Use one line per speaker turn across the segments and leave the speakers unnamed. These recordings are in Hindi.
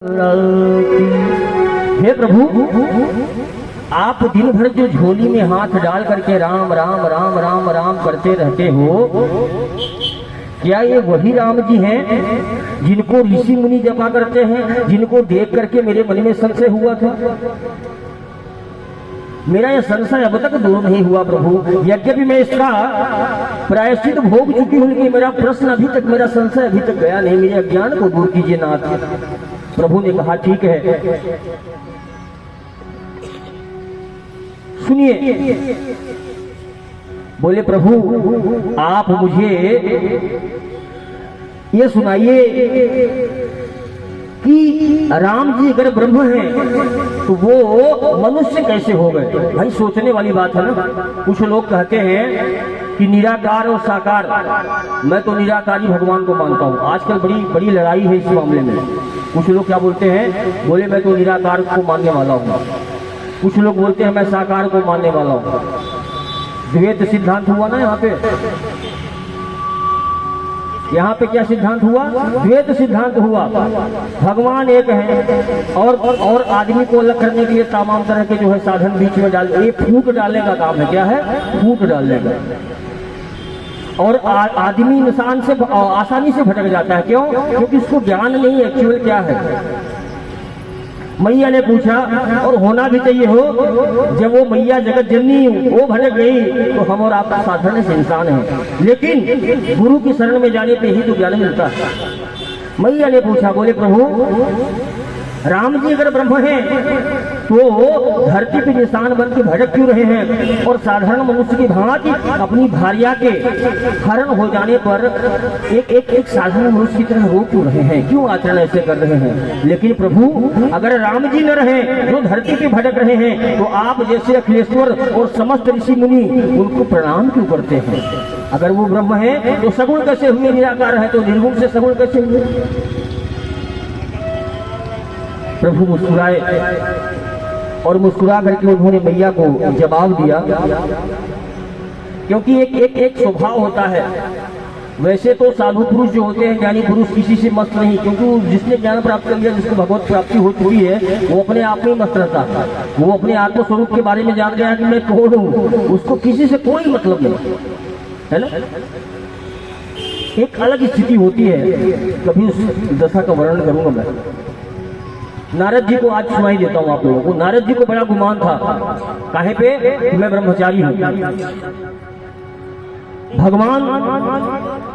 हे प्रभु, आप दिन भर जो झोली में हाथ डाल करके राम राम राम राम राम करते रहते हो, क्या ये वही राम जी हैं जिनको ऋषि मुनि जपा करते हैं, जिनको देख करके मेरे मन में संशय हुआ था? मेरा यह संशय अब तक दूर नहीं हुआ प्रभु। यद्यपि मैं इसका प्रायश्चित भोग चुकी हूँ, लेकिन मेरा प्रश्न अभी तक, मेरा संशय अभी तक गया नहीं। मेरे अज्ञान को दूर कीजिए नाथ। प्रभु ने कहा ठीक है, सुनिए। बोले प्रभु, आप मुझे ये सुनाइए कि राम जी अगर ब्रह्म हैं तो वो मनुष्य कैसे हो गए? भाई सोचने वाली बात है ना। कुछ लोग कहते हैं कि निराकार और साकार, मैं तो निराकारी भगवान को मानता हूँ। आजकल बड़ी बड़ी लड़ाई है इस मामले में। कुछ लोग क्या बोलते हैं, बोले मैं तो निराकार को मानने वाला हूँ। कुछ लोग बोलते हैं मैं साकार को मानने वाला हूँ। द्वैत सिद्धांत हुआ ना यहाँ पे क्या सिद्धांत हुआ? द्वैत सिद्धांत हुआ। भगवान एक है और आदमी को अलग करने के लिए तमाम तरह के जो है साधन बीच में डाल, ये फूट डालने का काम है। क्या है? फूट डालने का। और आदमी इंसान से आसानी से भटक जाता है। क्यों? क्योंकि उसको ज्ञान नहीं एक्चुअल क्या है। मैया ने पूछा, और होना भी चाहिए हो, जब वो मैया जगत जननी वो भटक गई तो हम और आप साधारण से इंसान हैं, लेकिन गुरु की शरण में जाने पे ही तो ज्ञान मिलता है। मैया ने पूछा, बोले प्रभु, राम जी अगर ब्रह्म हैं तो धरती पे निशान बन के भटक क्यों रहे हैं, और साधारण मनुष्य की भांति अपनी भार्या के हरण हो जाने पर एक साधारण मनुष्य की तरह रो क्यों रहे हैं? क्यों आचरण ऐसे कर रहे हैं? लेकिन प्रभु, अगर राम जी न रहे जो धरती पे भटक रहे हैं, तो आप जैसे अखिलेश्वर और समस्त ऋषि मुनि उनको प्रणाम क्यों करते हैं? अगर वो ब्रह्म है तो सगुण कैसे हुए? निराकार है तो निर्गुण से सगुण कैसे हुए? प्रभु मुस्कुराए और मुस्कुरा करके उन्होंने मैया को जवाब दिया, क्योंकि एक स्वभाव होता है। वैसे तो साधु पुरुष जो होते हैं, ज्ञानी पुरुष, किसी से मस्त नहीं, क्योंकि जिसने ज्ञान प्राप्त कर लिया, जिसको भगवत प्राप्ति हो चुकी है, वो अपने आप में मस्त रहता है। वो अपने आत्म स्वरूप के बारे में जान गया कि मैं कौन हूँ, उसको किसी से कोई मतलब नहीं है ना। एक अलग स्थिति होती है, कभी उस दशा का वर्णन करूंगा मैं। नारद जी को आज सुनाई देता हूँ आप लोगों को। नारद जी को बड़ा गुमान था, काहे पे कि मैं ब्रह्मचारी हूँ। भगवान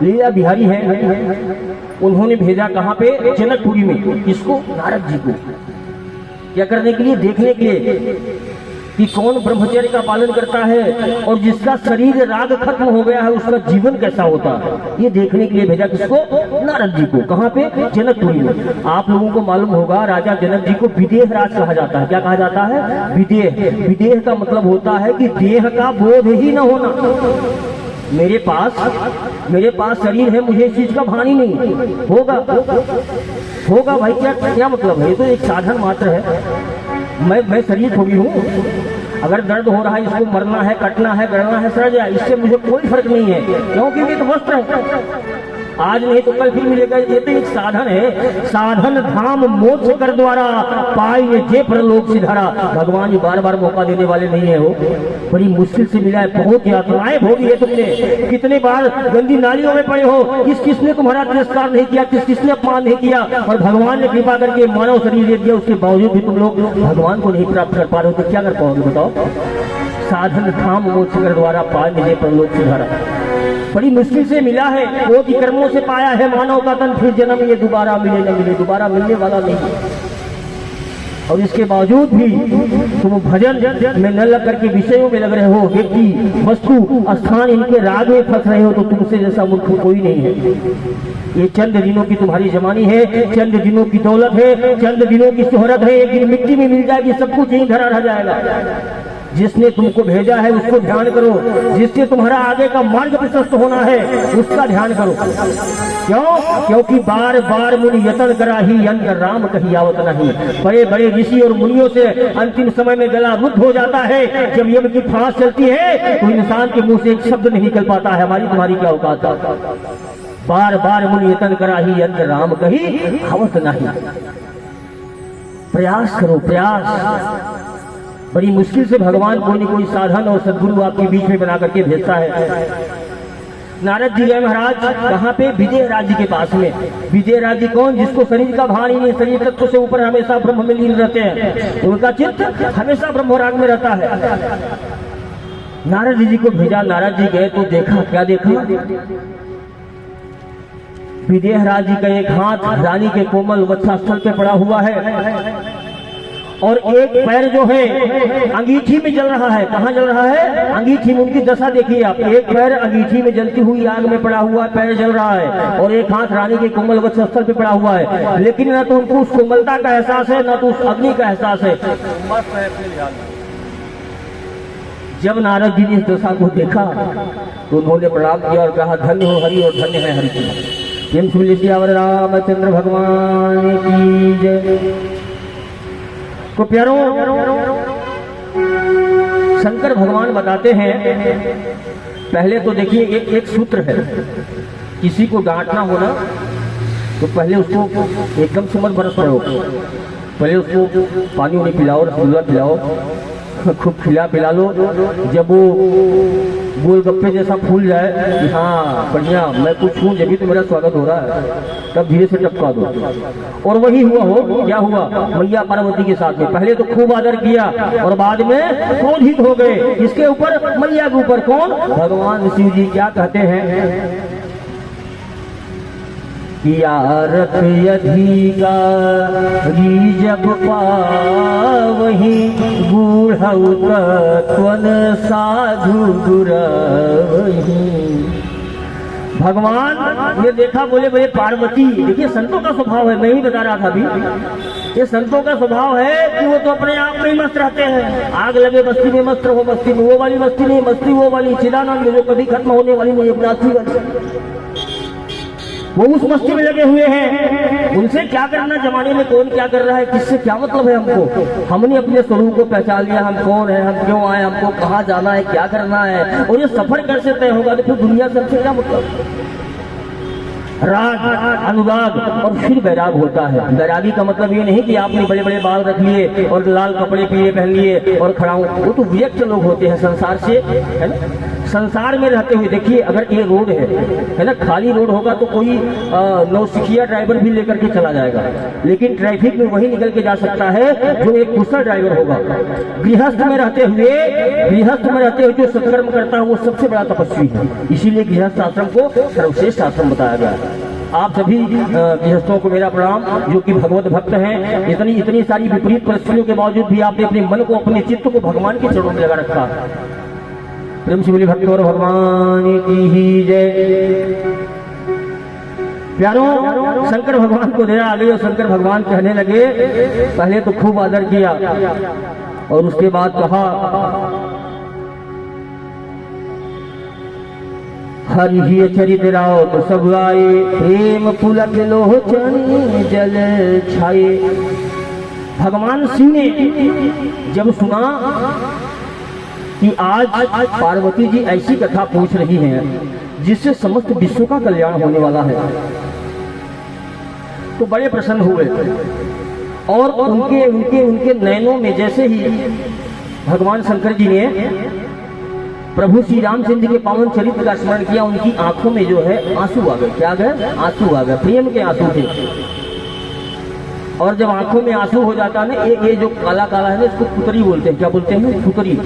लीला बिहारी हैं, उन्होंने भेजा कहाँ पे? जनकपुरी में। किसको? नारद जी को। क्या करने के लिए? देखने के लिए कि कौन ब्रह्मचर्य का पालन करता है और जिसका शरीर राग खत्म हो गया है उसका जीवन कैसा होता है, ये देखने के लिए भेजा। किसको? नारद जी को। कहाँ पे? जनकपुरी में। आप लोगों को मालूम होगा, राजा जनक जी को विदेह राज कहा जाता है। क्या कहा जाता है? विदेह। विदेह का मतलब होता है कि देह का बोध ही न होना। मेरे पास शरीर है, मुझे इस चीज का भान ही नहीं होगा भाई। क्या मतलब है? ये तो एक साधन मात्र है। मैं शरीर थोड़ी हूँ। अगर दर्द हो रहा है, इसको मरना है, कटना है, गड़ना है, सड़ जाए, इससे मुझे कोई फर्क नहीं है, क्योंकि ये तो वस्त्र है। आज नहीं तो कल फिर मिलेगा। ये तो एक साधन है। साधन धाम मोक्ष कर द्वारा पाए जे परलोक सिधारा। भगवान जी बार बार मौका देने वाले नहीं है। वो बड़ी मुश्किल से मिला है। बहुत यातनाएं भोगी है तुमने। कितने बार गंदी नालियों में पड़े हो, किसने तुम्हारा तिरस्कार नहीं किया, किसने अपमान नहीं किया, और भगवान ने कृपा करके मानव शरीर दे दिया। उसके बावजूद भी तुम लोग भगवान को नहीं प्राप्त कर पा रहे हो, तो क्या कर पाओगे बताओ? साधन धाम मोक्ष कर द्वारा पाए जे परलोक सिधारा। बड़ी मुश्किल से मिला है। कोटि कर्मों से पाया है मानव का तन, फिर जन्म ये दोबारा मिले न मिले, दोबारा मिलने वाला नहीं। और इसके बावजूद भी तुम भजन में न लग करके विषयों में लग रहे हो, व्यक्ति, वस्तु, स्थान, इनके राग में फंस रहे हो, तो तुमसे जैसा मूर्ख कोई नहीं है। ये चंद दिनों की तुम्हारी जवानी है, चंद दिनों की दौलत है, चंद दिनों की शोहरत है। एक दिन मिट्टी में मिल जाएगी, सब कुछ यहीं धरा रह जाएगा। जिसने तुमको भेजा है उसको ध्यान करो, जिससे तुम्हारा आगे का मार्ग प्रशस्त होना है उसका ध्यान करो। क्यों? क्योंकि बार बार मुनि यतन करा ही अंत राम कही आवत नहीं। बड़े बड़े ऋषि और मुनियों से अंतिम समय में गला रुद्ध हो जाता है। जब यम की फांस चलती है तो इंसान के मुंह से एक शब्द नहीं निकल पाता है, हमारी तुम्हारी क्या औकात है। बार बार मुनि यतन करा ही अंत राम कही आवत नहीं। प्रयास करो, प्रयास। बड़ी मुश्किल से भगवान कोई न कोई साधन और सदगुरु आपके बीच में बना करके भेजता है। नारद जी गए महाराज कहाँ पे? विजय राज्य के पास में। विजय राज्य कौन? जिसको शरीर का भान ही नहीं, शरीर तत्व से ऊपर हमेशा ब्रह्म में लीन रहते हैं, उनका चित्त हमेशा ब्रह्मराग में रहता है। नारद जी को भेजा, नारद जी गए तो देखा, क्या देखा? विजय राज्य का एक हाथ रानी के कोमल वक्षस्थल पे पड़ा हुआ है और एक पैर जो है अंगीठी में जल रहा है। कहाँ जल रहा है? अंगीठी में। उनकी दशा देखिए आप, एक पैर अंगीठी में जलती हुई आग में पड़ा हुआ है, पैर जल रहा है, और एक हाथ रानी के कोमल वक्षस्थल पे पड़ा हुआ है। लेकिन न तो उनको उस कोमलता का एहसास है, न तो उस अग्नि का एहसास है। जब नारद जी ने इस दशा को देखा तो उन्होंने प्रणाम किया और कहा, धन्य हो हरि और धन्य है हरि की। प्रेम से बोलिए सियावर रामचंद्र भगवान की जय। तो प्यारों, शंकर भगवान बताते हैं, पहले तो देखिए एक सूत्र है, किसी को डांटना हो ना तो पहले उसको एकदम से मत बरस रहो, पहले उसको पानी उन्हें पिलाओ, रसगुल्ला पिलाओ, खूब खिला पिला लो। जब वो गोलगप्पे जैसा फूल जाए कि हाँ बढ़िया मैं कुछ हूँ, जब भी तो मेरा स्वागत हो रहा है, तब धीरे से टपका दो। और वही हुआ हो, क्या हुआ मैया पार्वती के साथ में? पहले तो खूब आदर किया और बाद में क्रोधित हो गए। इसके ऊपर? मैया के ऊपर। कौन? भगवान शिव जी। क्या कहते हैं? यारत अधिकारी जब पावही बूढ़ऊ तत्वन साधु दुरवही। भगवान ने देखा, बोले बोले पार्वती, देखिए संतों का स्वभाव है, मैं ही बता रहा था अभी, ये संतों का स्वभाव है कि वो तो अपने आप में ही मस्त रहते हैं। आग लगे मस्ती में मस्त रहो, मस्ती में। वो वाली मस्ती नहीं, मस्ती वो वाली चिदानंद जो कभी खत्म होने वाली नहीं, अपनासी वाली, वो उस मस्ती में लगे हुए हैं। उनसे क्या करना, जमाने में कौन क्या कर रहा है, किससे क्या मतलब है हमको? हमने अपने स्वरूप को पहचान लिया, हम कौन है, हम क्यों आए, हमको कहाँ जाना है, क्या करना है, और ये सफर कैसे तय होगा, तो फिर दुनिया से हमसे क्या मतलब? राग, अनुराग और फिर वैराग होता है। वैरागी का मतलब ये नहीं कि आपने बड़े बड़े बाल रख लिए और लाल कपड़े पीले पहन लिए और खड़ा हूं, वो तो विरक्त लोग होते हैं संसार से, है ना, संसार में रहते हुए। देखिए अगर ये रोड है ना, खाली रोड होगा तो कोई नौसिखिया ड्राइवर भी लेकर के चला जाएगा, लेकिन ट्रैफिक में वही निकल के जा सकता है जो एक कुशल ड्राइवर होगा। गृहस्थ में रहते हुए जो सत्कर्म करता है वो सबसे बड़ा तपस्वी है। इसीलिए गृहस्थ आश्रम को सर्वश्रेष्ठ आश्रम बताया गया है। आप सभी गृहस्थों को मेरा प्रणाम, जो कि भगवत भक्त हैं। इतनी सारी विपरीत परिस्थितियों के बावजूद भी आपने अपने मन को, अपने चित्त को भगवान के चरणों में लगा रखा। प्रेम से बोलिए भक्त और भगवान की ही जय। प्यारों, शंकर भगवान को दया आ गई और शंकर भगवान कहने लगे, पहले तो खूब आदर किया और उसके बाद कहा, हरि चरित राव तो सब आए, प्रेम पुलक लोचन जल छाए। भगवान शिव ने जब सुना कि आज पार्वती जी ऐसी कथा पूछ रही हैं जिससे समस्त विश्व का कल्याण होने वाला है, तो बड़े प्रसन्न हुए और उनके नयनों में जैसे ही भगवान शंकर जी ने प्रभु श्री रामचंद्र के पावन चरित्र का स्मरण किया, उनकी आंखों में जो है आंसू आ गए। क्या आ गए? आंसू आ गए, प्रेम के आंसू थे। और जब आंखों में आंसू हो जाता है ना, ये जो काला काला है ना, इसको पुतरी बोलते हैं। क्या बोलते हैं? पुतरी।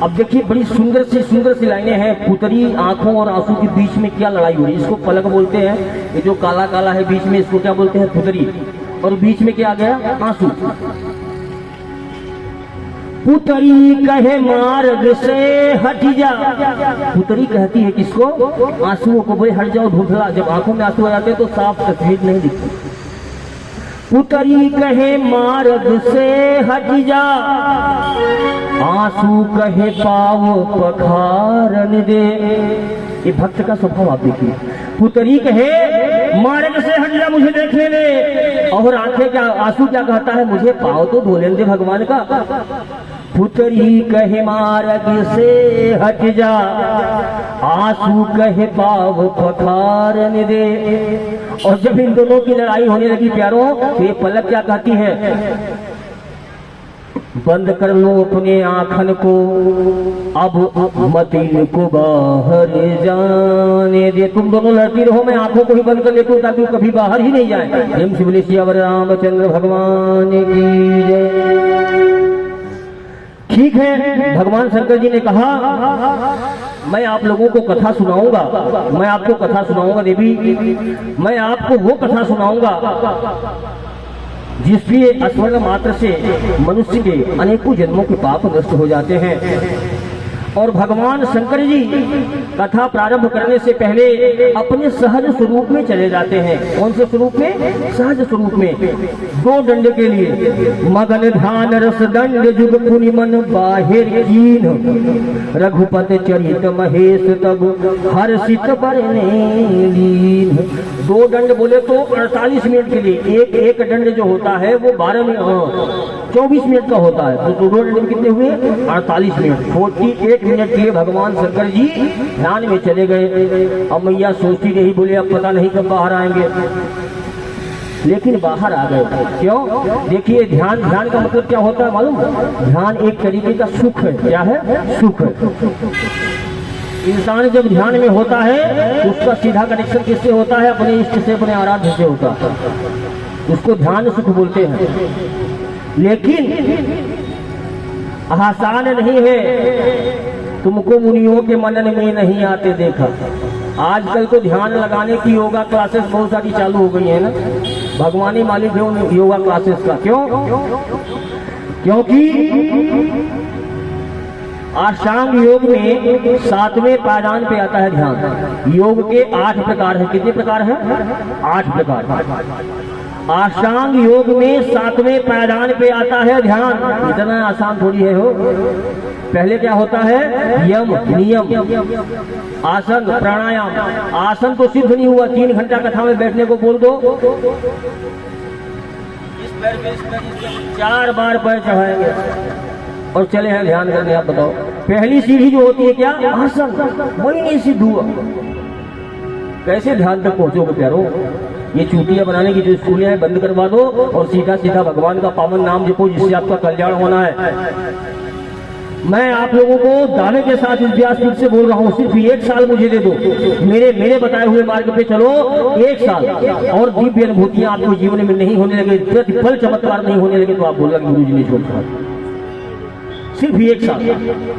अब देखिए बड़ी सुंदर सी लाइनें हैं। पुतरी, आंखों और आंसू के बीच में क्या लड़ाई हो रही है? इसको पलक बोलते हैं। ये जो काला काला है बीच में, इसको क्या बोलते हैं? पुतरी। और बीच में क्या आ गया? आंसू। पुतरी कहे मार्ग से हट जा। पुतरी कहती है किसको? आंसुओं को, भाई हट जाओ धुंधला। जब आंखों में आंसू आ जाते हैं तो साफ तस्वीर नहीं दिखती। पुतरी कहे मार्ग से हट जा, आंसू कहे पाव पखारन दे। ये भक्त का स्वभाव आप देखिए। पुतरी कहे मार्ग से हट जा, मुझे देखने दे। और आंखें क्या, आंसू क्या कहता है, मुझे पाँव तो धो लेने दे भगवान का। पुतरी कहे मार्ग से हट जा, आंसू कहे पाव पखारने दे। और जब इन दोनों की लड़ाई होने लगी प्यारों, तो ये पलक क्या कहती है, बंद कर लो अपने आंखन को, अब मत इनको बाहर जाने दे। तुम दोनों लड़ती रहो, मैं आंखों को ही बंद कर लेती हूँ ताकि वो कभी बाहर ही नहीं जाए। प्रेम से बोले सियावर रामचंद्र भगवान की जय। ठीक है, भगवान शंकर जी ने कहा मैं आप लोगों को कथा सुनाऊंगा, मैं आपको कथा सुनाऊंगा देवी, मैं आपको वो कथा सुनाऊंगा जिससे स्वर्ग मात्र से मनुष्य के अनेकों जन्मों के पाप नष्ट हो जाते हैं। और भगवान शंकर जी कथा प्रारंभ करने से पहले अपने सहज स्वरूप में चले जाते हैं। कौन से स्वरूप में? सहज स्वरूप में। दो दंड के लिए मगन ध्यान रस दंड जुग पुनि मन बाहिर कीन, रघुपत चरित महेश तब हर्षित बरने लीन। दो दंड बोले तो 48 मिनट के लिए, एक दंड जो होता है वो 24 मिनट का होता है, तो दो दंड कितने हुए? 48 मिनट। 48 मिनट के लिए भगवान शंकर जी ध्यान में चले गए। अब मैया सोचती रही, बोले अब पता नहीं कब बाहर आएंगे, लेकिन बाहर आ गए। क्यों? देखिए ध्यान का मतलब क्या होता है मालूम? ध्यान एक तरीके का सुख है। क्या है? सुख है। इंसान जब ध्यान में होता है तो उसका सीधा कनेक्शन किससे होता है? अपने इष्ट से, अपने आराध्य से होता है। उसको ध्यान सुख बोलते हैं। लेकिन आसान नहीं है, तुमको मुनियों के मनन में नहीं आते देखा। आजकल तो ध्यान लगाने की योगा क्लासेस बहुत सारी चालू हो गई है ना, भगवानी मालिक है उन योगा क्लासेस का। क्यों? क्योंकि अष्टांग योग में 7वें पायदान पे आता है ध्यान। योग के 8 प्रकार है। कितने प्रकार है? 8 प्रकार। अष्टांग योग में 7वें पायदान पे आता है ध्यान। इतना आसान थोड़ी है हो। पहले क्या होता है? यम, नियम, आसन, प्राणायाम। आसन तो सिद्ध नहीं हुआ, 3 घंटा कथा में बैठने को बोल दो, इस पैर पे 4 बार पैर चढ़ाएंगे और चले हैं ध्यान करने। आप बताओ, पहली सीढ़ी जो होती है क्या? आसन, वही नहीं सिद्ध हुआ, कैसे ध्यान तक पहुंचोगे प्यारो? ये चूतियां बनाने की जो स्कूलें हैं बंद करवा दो और सीधा सीधा भगवान का पावन नाम जपो, जिससे आपका कल्याण होना है। मैं आप लोगों को दावे के साथ इस व्यासपीठ से बोल रहा हूँ, सिर्फ 1 साल मुझे दे दो, मेरे बताए हुए मार्ग पे चलो 1 साल, और दिव्य अनुभूतियां आपको जीवन में नहीं होने लगे, प्रतिफल चमत्कार नहीं होने लगे, तो आप बोलोगे गुरु जी ने छोड़ा। सिर्फ 1 साल।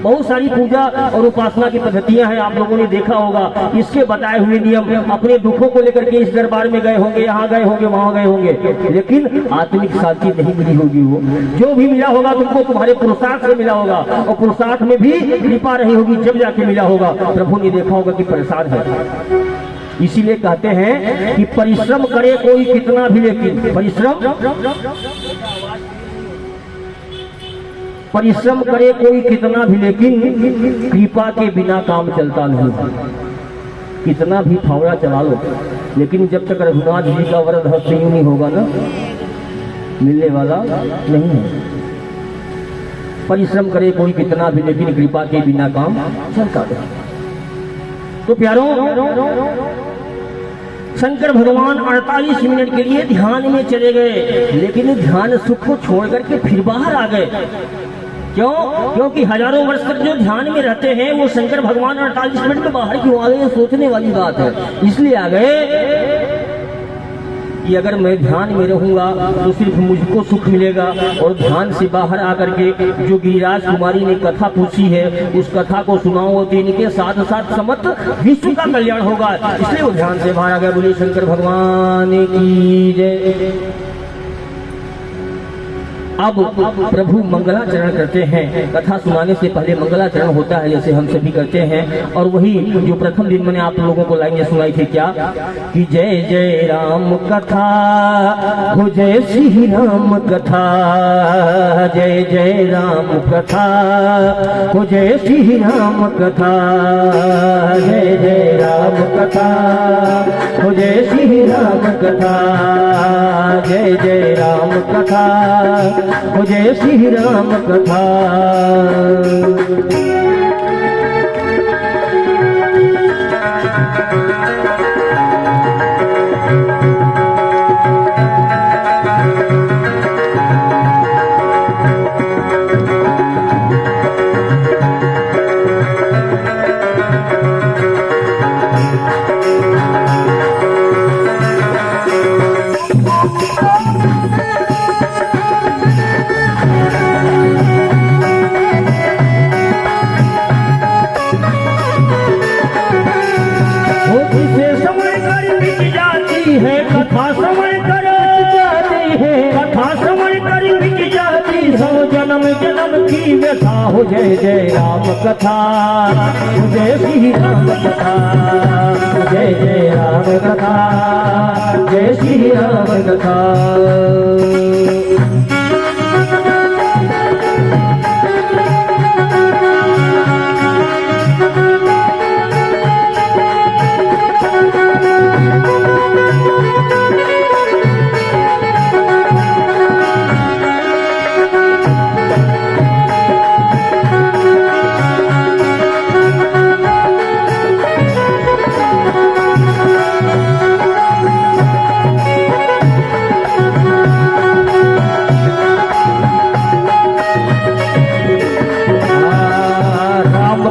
बहुत सारी पूजा और उपासना की पद्धतियां हैं, आप लोगों ने देखा होगा। इसके बताए हुए नियम, अपने दुखों को लेकर के इस दरबार में गए होंगे, यहाँ गए होंगे, वहां गए होंगे, लेकिन आत्मिक शांति नहीं मिली होगी। वो जो भी मिला होगा तुमको तुम्हारे पुरुषार्थ से मिला होगा, और पुरुषार्थ में भी कृपा रही होगी, जब जाके मिला होगा। प्रभु ने देखा होगा कि परेशान है। इसीलिए कहते हैं कि परिश्रम करे कोई कितना भी, लेकिन परिश्रम करे कोई कितना भी, लेकिन कृपा के बिना काम चलता नहीं। कितना भी फावड़ा चला लो, लेकिन जब तक रघुनाथ जी का वरद हस्त नहीं होगा ना, मिलने वाला नहीं है। परिश्रम करे कोई कितना भी, लेकिन कृपा के बिना काम चलता नहीं। तो प्यारों, शंकर भगवान 48 मिनट के लिए ध्यान में चले गए, लेकिन ध्यान सुख को छोड़ करके फिर बाहर आ गए। क्यों? क्योंकि हजारों वर्ष तक जो ध्यान में रहते हैं वो शंकर भगवान 48 मिनट में बाहर क्यों आ गए, सोचने वाली बात है। इसलिए आ गए कि अगर मैं ध्यान में रहूंगा तो सिर्फ मुझको सुख मिलेगा, और ध्यान से बाहर आकर के जो गिरिराज कुमारी ने कथा पूछी है उस कथा को सुनाओ, तो इनके साथ साथ समस्त विश्व का कल्याण होगा। इसलिए वो ध्यान से बाहर आ गया। बोलिए शंकर भगवान की जय। अब प्रभु मंगलाचरण करते हैं। कथा सुनाने से पहले मंगलाचरण होता है, जैसे हम सभी करते हैं। और वही जो प्रथम दिन मैंने आप लोगों को लाइनें सुनाई थी, क्या कि जय जय राम कथा हो, जय श्री राम कथा, जय जय राम कथा हो, जय श्री राम कथा, जय जय राम कथा हो, जय श्री राम कथा, जय जय राम कथा हो, जय श्री राम कथा। व्यथा हो, जय जय राम कथा, जय श्री राम कथा, जय जय राम कथा, जय श्री राम कथा।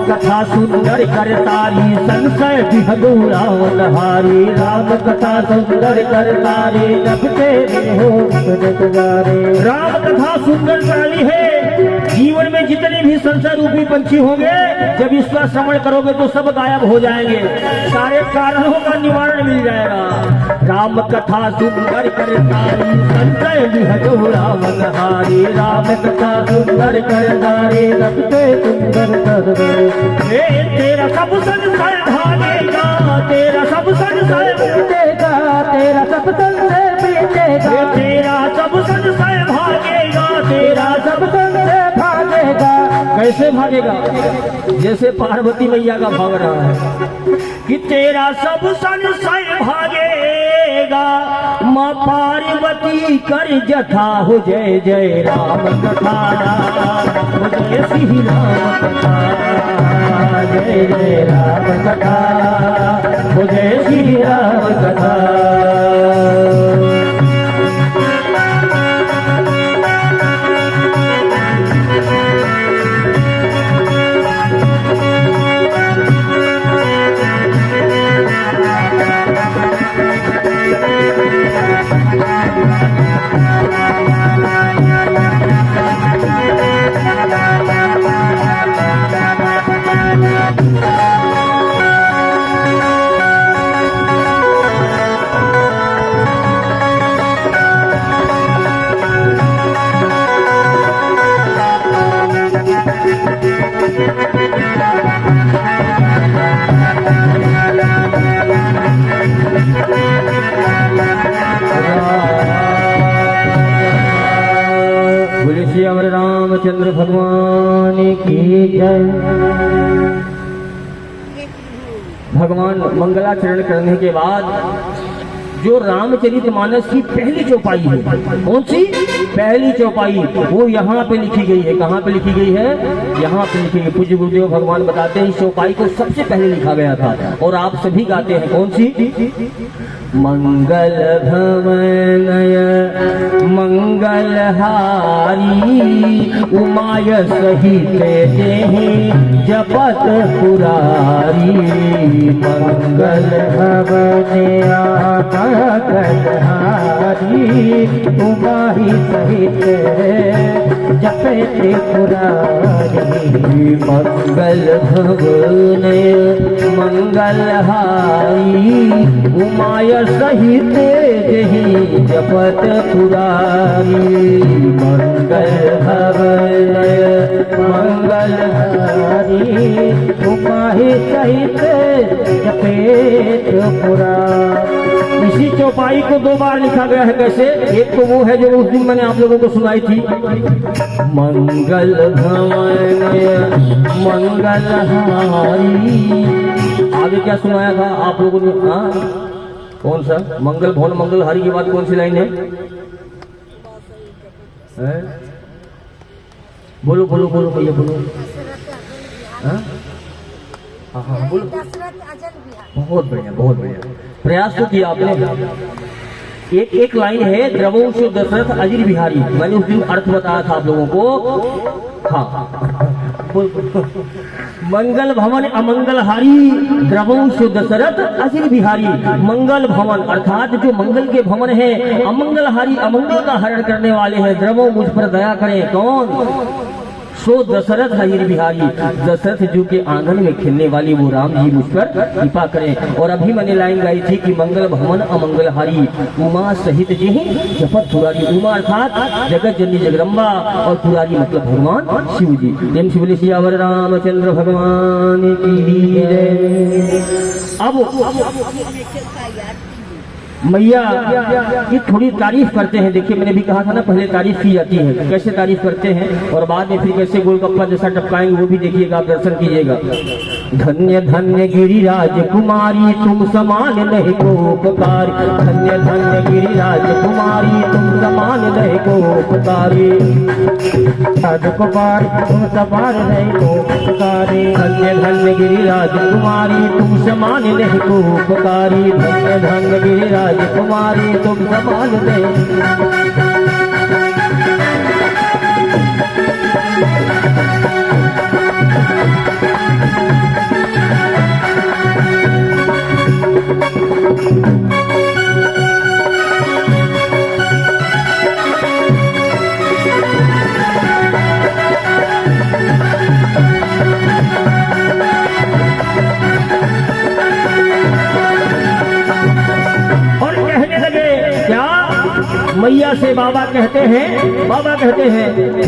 कथा सुंदर करतारी, संशय विहदू रावण हारी, राम कथा सुंदर करतारी, जब तेरे हो राम कथा सुंदर करानी है। जीवन में जितने भी संशय रूपी पंछी होंगे, जब इसका श्रवण करोगे तो सब गायब हो जाएंगे, सारे कारणों का निवारण मिल जाएगा। राम कथा सुंदर करतारी, संशय विहदू रावण हारी, राम कथा सुंदर करतारी, जब तेरे सुंदर कर तेरा सब संशय भागेगा, तेरा सब संशय बीतेगा, तेरा सब संशय बीतेगा, तेरा सब संशय भागेगा, तेरा सब संशय भागेगा। कैसे भागेगा? जैसे पार्वती मैया का भाग रहा है कि तेरा सब संशय भागेगा, माँ पार्वती कर जथा हो, जय जय राम कथा हो, जय श्री राम कथा, जय जय राम कथा हो, जय श्री राम कथा। श्री अमर रामचंद्र भगवान की जय। भगवान मंगलाचरण करने के बाद जो रामचरितमानस की पहली चौपाई है, कौन सी पहली चौपाई, वो यहाँ पे लिखी गई है। कहाँ पे लिखी गई है? यहाँ पे लिखी गई। पूज्य गुरुदेव भगवान बताते हैं इस चौपाई को सबसे पहले लिखा गया था और आप सभी गाते हैं। कौन सी? मंगल भवनय मंगलहारी, उमाय सहित जेहि जपत पुरारी। मंगल भवनया मंगलहारी, उमाहि सहित जपत पुरारी। मंगल भवनय मंगलहारी, उमाय सहित जही जपत पुरारी मंगल भवन मंगल हरी उपाहि सहित जपेत पुरारी। इसी चौपाई को 2 बार लिखा गया है। कैसे? एक तो वो है जो उस दिन मैंने आप लोगों को सुनाई थी, मंगल भवन मंगल हारी। आगे क्या सुनाया था आप लोगों ने? हाँ, कौन सा? मंगल भवन मंगल हारी के बाद कौन सी लाइन है? बोलो बोलो बोलो भैया बोलो। हाँ हाँ बोलो। बहुत बढ़िया बहुत बढ़िया, प्रयास तो किया आपने। एक लाइन है, द्रवंश दशरथ अजीर बिहारी। मैंने उस दिन अर्थ बताया था आप लोगों को। हाँ, मंगल भवन अमंगल हारी द्रवंश दशरथ अजीर बिहारी। मंगल भवन अर्थात जो मंगल के भवन है, अमंगल हारी अमंगल का हरण करने वाले हैं। द्रवो मुझ पर दया करें। कौन? सो दशरथ हरीर बिहारी। दशरथ जी के आंगन में खेलने वाली वो राम जी मुझ पर कृपा करें। और अभी मैंने लाइन गाई थी कि मंगल भवन अमंगल हारी उमा सहित जी जपत पुरारी। उमा अर्थात जगत जननी जगदम्बा और पुरारी मतलब भगवान शिव जी। प्रेम से बोले सियावर रामचंद्र भगवान की जय। अब मैया की थोड़ी तारीफ करते हैं। देखिए मैंने भी कहा था ना, पहले तारीफ की जाती है। कैसे तारीफ करते हैं और बाद में फिर कैसे गोलगप्पा जैसा टपकाएंगे वो भी देखिएगा, आप दर्शन कीजिएगा। धन्य धन्य गिरिराज कुमारी तुम समान नहीं को उपकारी। धन्य धन्य गिरिराज कुमारी तुम समान नहीं को उपकारी। राजकुमार तुम समान नहीं को उपकारी। धन्य धन्य गिरिराज कुमारी तुम समान नहीं को उपकारी। धन्य धन्य गिरिराज कुमारी तुम समान नहीं। मैया से बाबा कहते हैं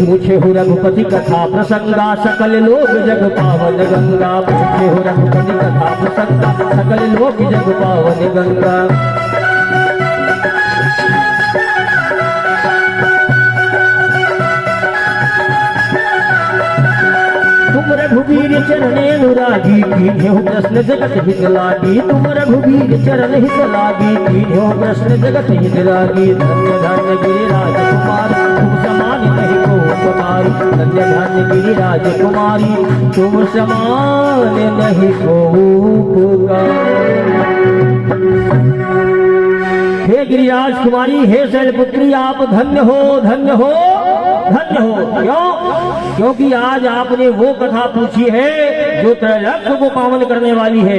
पूछे हो रघुपति कथा प्रसंगा सकल लोग जग पावन गंगा। पूछे हो रघुपति कथा प्रसंगा सकल लोग जग पावन गंगा। तुम रघुवीर चरणे अनुरागी कीन्हे प्रश्न जगत हित लागी। तुम रघुवीर चरण हित लागी कीन्हे प्रश्न जगत हित लागी। धन्य धन्य गिरिराज कुमारी तुम समान नहीं को उपकारी। धन्य धन्य गिरिराज कुमारी तुम समान नहीं को उपकारी। हे गिरिराज कुमारी, हे शैलपुत्री, आप धन्य हो धन्य हो धन्य हो। क्यों? क्योंकि आज आपने वो कथा पूछी है जो त्रैलोक्य को पावन करने वाली है।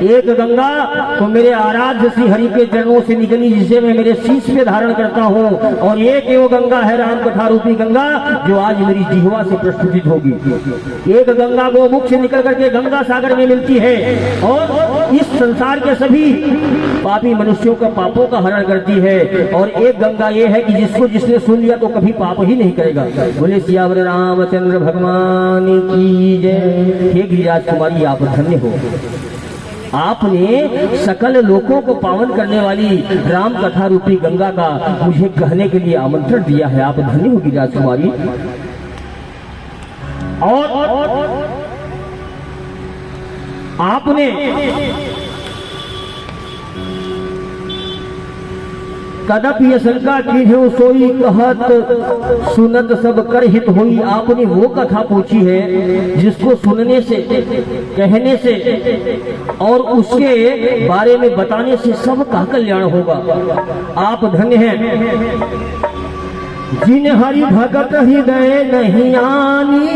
एक गंगा तो मेरे आराध्य श्री हरि के चरणों से निकली जिसे मैं मेरे शीश पे धारण करता हूँ, और एक वो गंगा है राम कथा रूपी गंगा जो आज मेरी जिह्वा से प्रस्फुटित होगी। एक गंगा वो मुख से निकल करके गंगा सागर में मिलती है और इस संसार के सभी पापी मनुष्यों का पापों का हरण करती है। और एक गंगा ये है कि जिसको जिसने सुन लिया तो कभी पाप ही नहीं करेगा। बोले सियावर रामचंद्र भगवान की जय। हे गिरिराज कुमारी, आप धन्य हो। आपने सकल लोकों को पावन करने वाली राम कथा रूपी गंगा का मुझे कहने के लिए आमंत्रण दिया है। आप धन्य हो गिरिराज कुमारी। और आपने कदपि शंका कीन्हे सोई कहत सुनत सब कर हित होई। आपने वो कथा पूछी है जिसको सुनने से, कहने से और उसके बारे में बताने से सबका कल्याण होगा। आप धन्य हैं। जिन हरि भगत हृदय नहीं आनी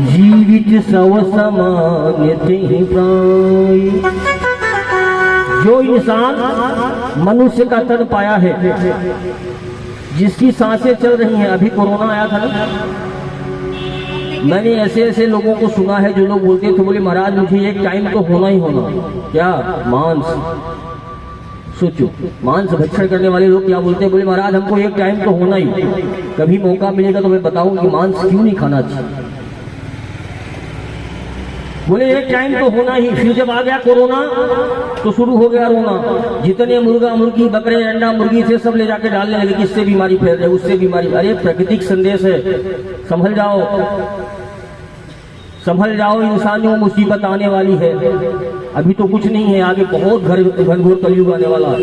जीवित सव समान तिहि प्राणी। जो इंसान मनुष्य का तन पाया है, जिसकी सांसें चल रही हैं, अभी कोरोना आया था ना, मैंने ऐसे ऐसे लोगों को सुना है जो लोग बोलते थे, बोले महाराज मुझे एक टाइम तो होना ही होना। क्या? मांस सोचो, मांस भक्षण करने वाले लोग क्या बोलते हैं, बोले महाराज हमको एक टाइम तो होना ही, कभी मौका मिलेगा तो मैं बताऊं कि मांस क्यों नहीं खाना चाहिए। बोले एक टाइम तो होना ही। फिर जब आ गया कोरोना तो शुरू हो गया रोना, जितने मुर्गा मुर्गी बकरे अंडा मुर्गी थे सब ले जाके डालने लगे कि इससे बीमारी फैल रही, उससे बीमारी। अरे प्राकृतिक संदेश है, संभल जाओ संभल जाओ, इंसानियों मुसीबत आने वाली है, अभी तो कुछ नहीं है, आगे बहुत घनघोर कलयुग आने वाला है।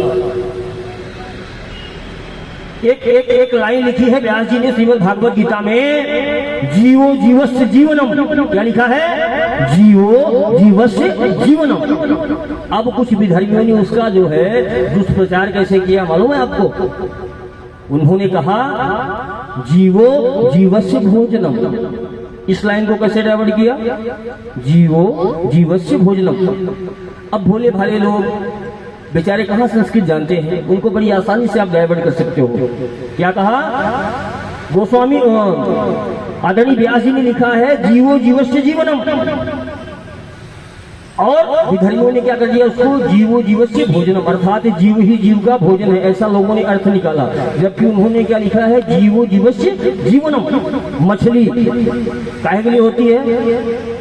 एक लाइन लिखी है व्यास जी ने श्रीमद् भागवत गीता में, जीवो जीवस्य जीवनम। क्या लिखा है? जीवो जीवस्य जीवनम। अब कुछ विधर्मियों ने उसका जो है दुष्प्रचार कैसे किया मालूम है आपको? उन्होंने कहा जीवो जीवस्य भोजनम। इस लाइन को कैसे डाइवर्ट किया? जीवो जीवस्य भोजनम। अब भोले भाले लोग बेचारे कहाँ संस्कृत जानते हैं, उनको बड़ी आसानी से आप डाइवर्ट कर सकते हो। क्या कहा? गोस्वामी आदरणीय व्यास जी ने लिखा है जीवो जीवस्य जीवनम, और विधर्मियों ने क्या कर दिया उसको? जीवो जीवस्य भोजनम, अर्थात जीव ही जीव का भोजन है, ऐसा लोगों ने अर्थ निकाला। जबकि उन्होंने क्या लिखा है? जीवो जीवस्य जीवनम। मछली काहे के लिए होती है?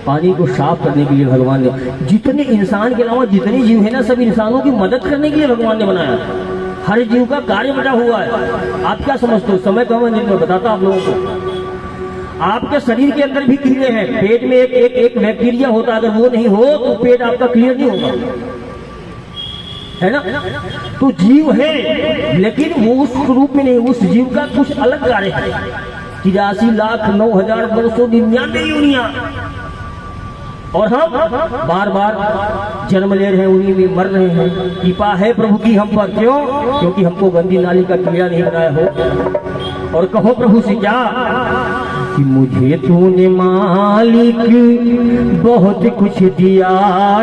पानी को साफ करने के लिए भगवान ने। जितने इंसान के अलावा जितने जीव है ना, सब इंसानों की मदद करने के लिए भगवान ने बनाया। हर जीव का कार्य बटा हुआ है। आप क्या समझते हो? समय कम है, मैं बताता आप लोगों को। आपके शरीर के अंदर भी कीड़े हैं, पेट में एक बैक्टीरिया होता है, अगर वो नहीं हो तो पेट आपका क्लियर नहीं होगा, है ना? तो जीव है, लेकिन वो उस रूप में नहीं, उस जीव का कुछ अलग कार्य है। 83,09,999 यूनिया, और हम बार बार जन्म ले रहे हैं, उन्हीं में मर रहे हैं। कृपा है प्रभु की हम पर, क्यों? क्योंकि हमको गंदी नाली का कीड़ा नहीं बनाया हो। और कहो प्रभु से क्या कि मुझे तूने मालिक बहुत कुछ दिया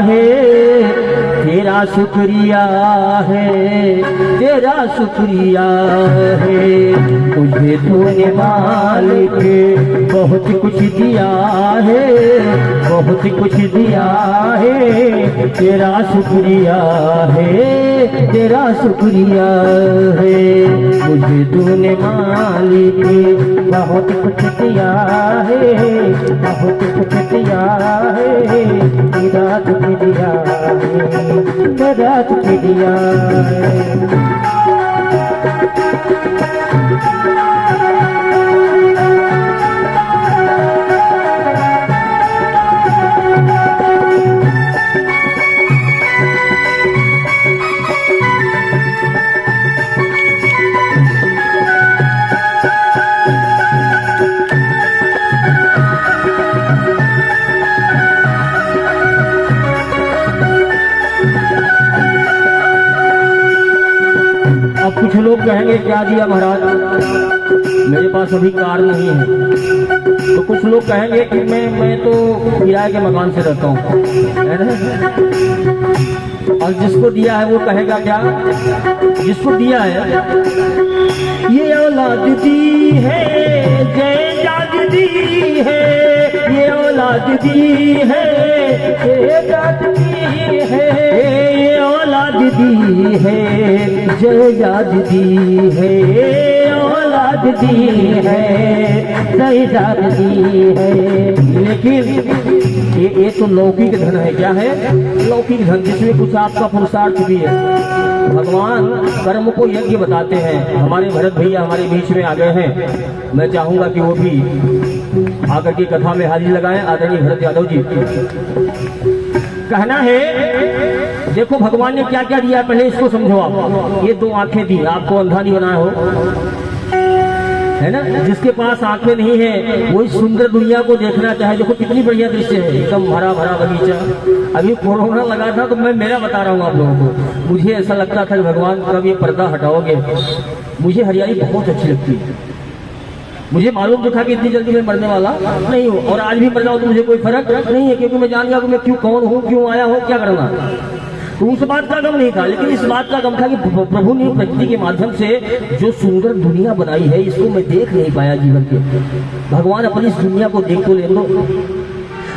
है, तेरा शुक्रिया है, तेरा शुक्रिया है। मुझे तूने मालिक बहुत कुछ दिया है, बहुत कुछ दिया है, तेरा शुक्रिया है, तेरा शुक्रिया है। मुझे तूने मालिक बहुत कुछ दिया है, बहुत कुछ दिया है, तेरा शुक्रिया है, तेरा शुक्रिया है। अब कुछ लोग कहेंगे क्या दिया महाराज, मेरे पास अभी कार नहीं है। तो कुछ लोग कहेंगे कि मैं तो किराए के मकान से रहता हूँ, है ना? और जिसको दिया है वो कहेगा क्या? जिसको दिया है ये औलाद दी है, जायदाद दी है, ये औलाद दी है, जायदाद दी है, ये औलाद दी है, जायदाद दी है, औलाद दी है, जायदाद दी है। लेकिन ये तो लौकिक धन है। क्या है? लौकिक धन, जिसमें कुछ आपका पुरुषार्थ भी है। भगवान कर्म को यज्ञ बताते हैं। हमारे भरत भैया हमारे बीच में आ गए हैं, मैं चाहूंगा कि वो भी आकर के कथा में हाजिर लगाएं। आदरणीय भरत यादव जी, कहना है देखो भगवान ने क्या क्या दिया, पहले इसको समझो आप। ये 2 आंखें दी, आपको अंधा नहीं बनाया हो, है ना? जिसके पास आंखें नहीं है वही सुंदर दुनिया को देखना चाहे। देखो कितनी बढ़िया दृश्य है, एकदम हरा भरा बगीचा। अभी कोरोना लगा था तो मैं मेरा बता रहा हूँ आप लोगों को। मुझे ऐसा लगता था कि भगवान कब ये पर्दा हटाओगे। मुझे हरियाली बहुत अच्छी लगती है। मुझे मालूम तो था कि इतनी जल्दी मैं मरने वाला नहीं हूँ, और आज भी मर जाऊँ तो मुझे कोई फर्क नहीं है, क्योंकि मैं जान गया कि मैं क्यों, कौन हूँ, क्यों आया हूँ, क्या करना। तो उस बात का गम नहीं था, लेकिन इस बात का गम था कि प्रभु ने प्रकृति के माध्यम से जो सुंदर दुनिया बनाई है, इसको मैं देख नहीं पाया जीवन के। भगवान अपनी इस दुनिया को देख तो ले दो।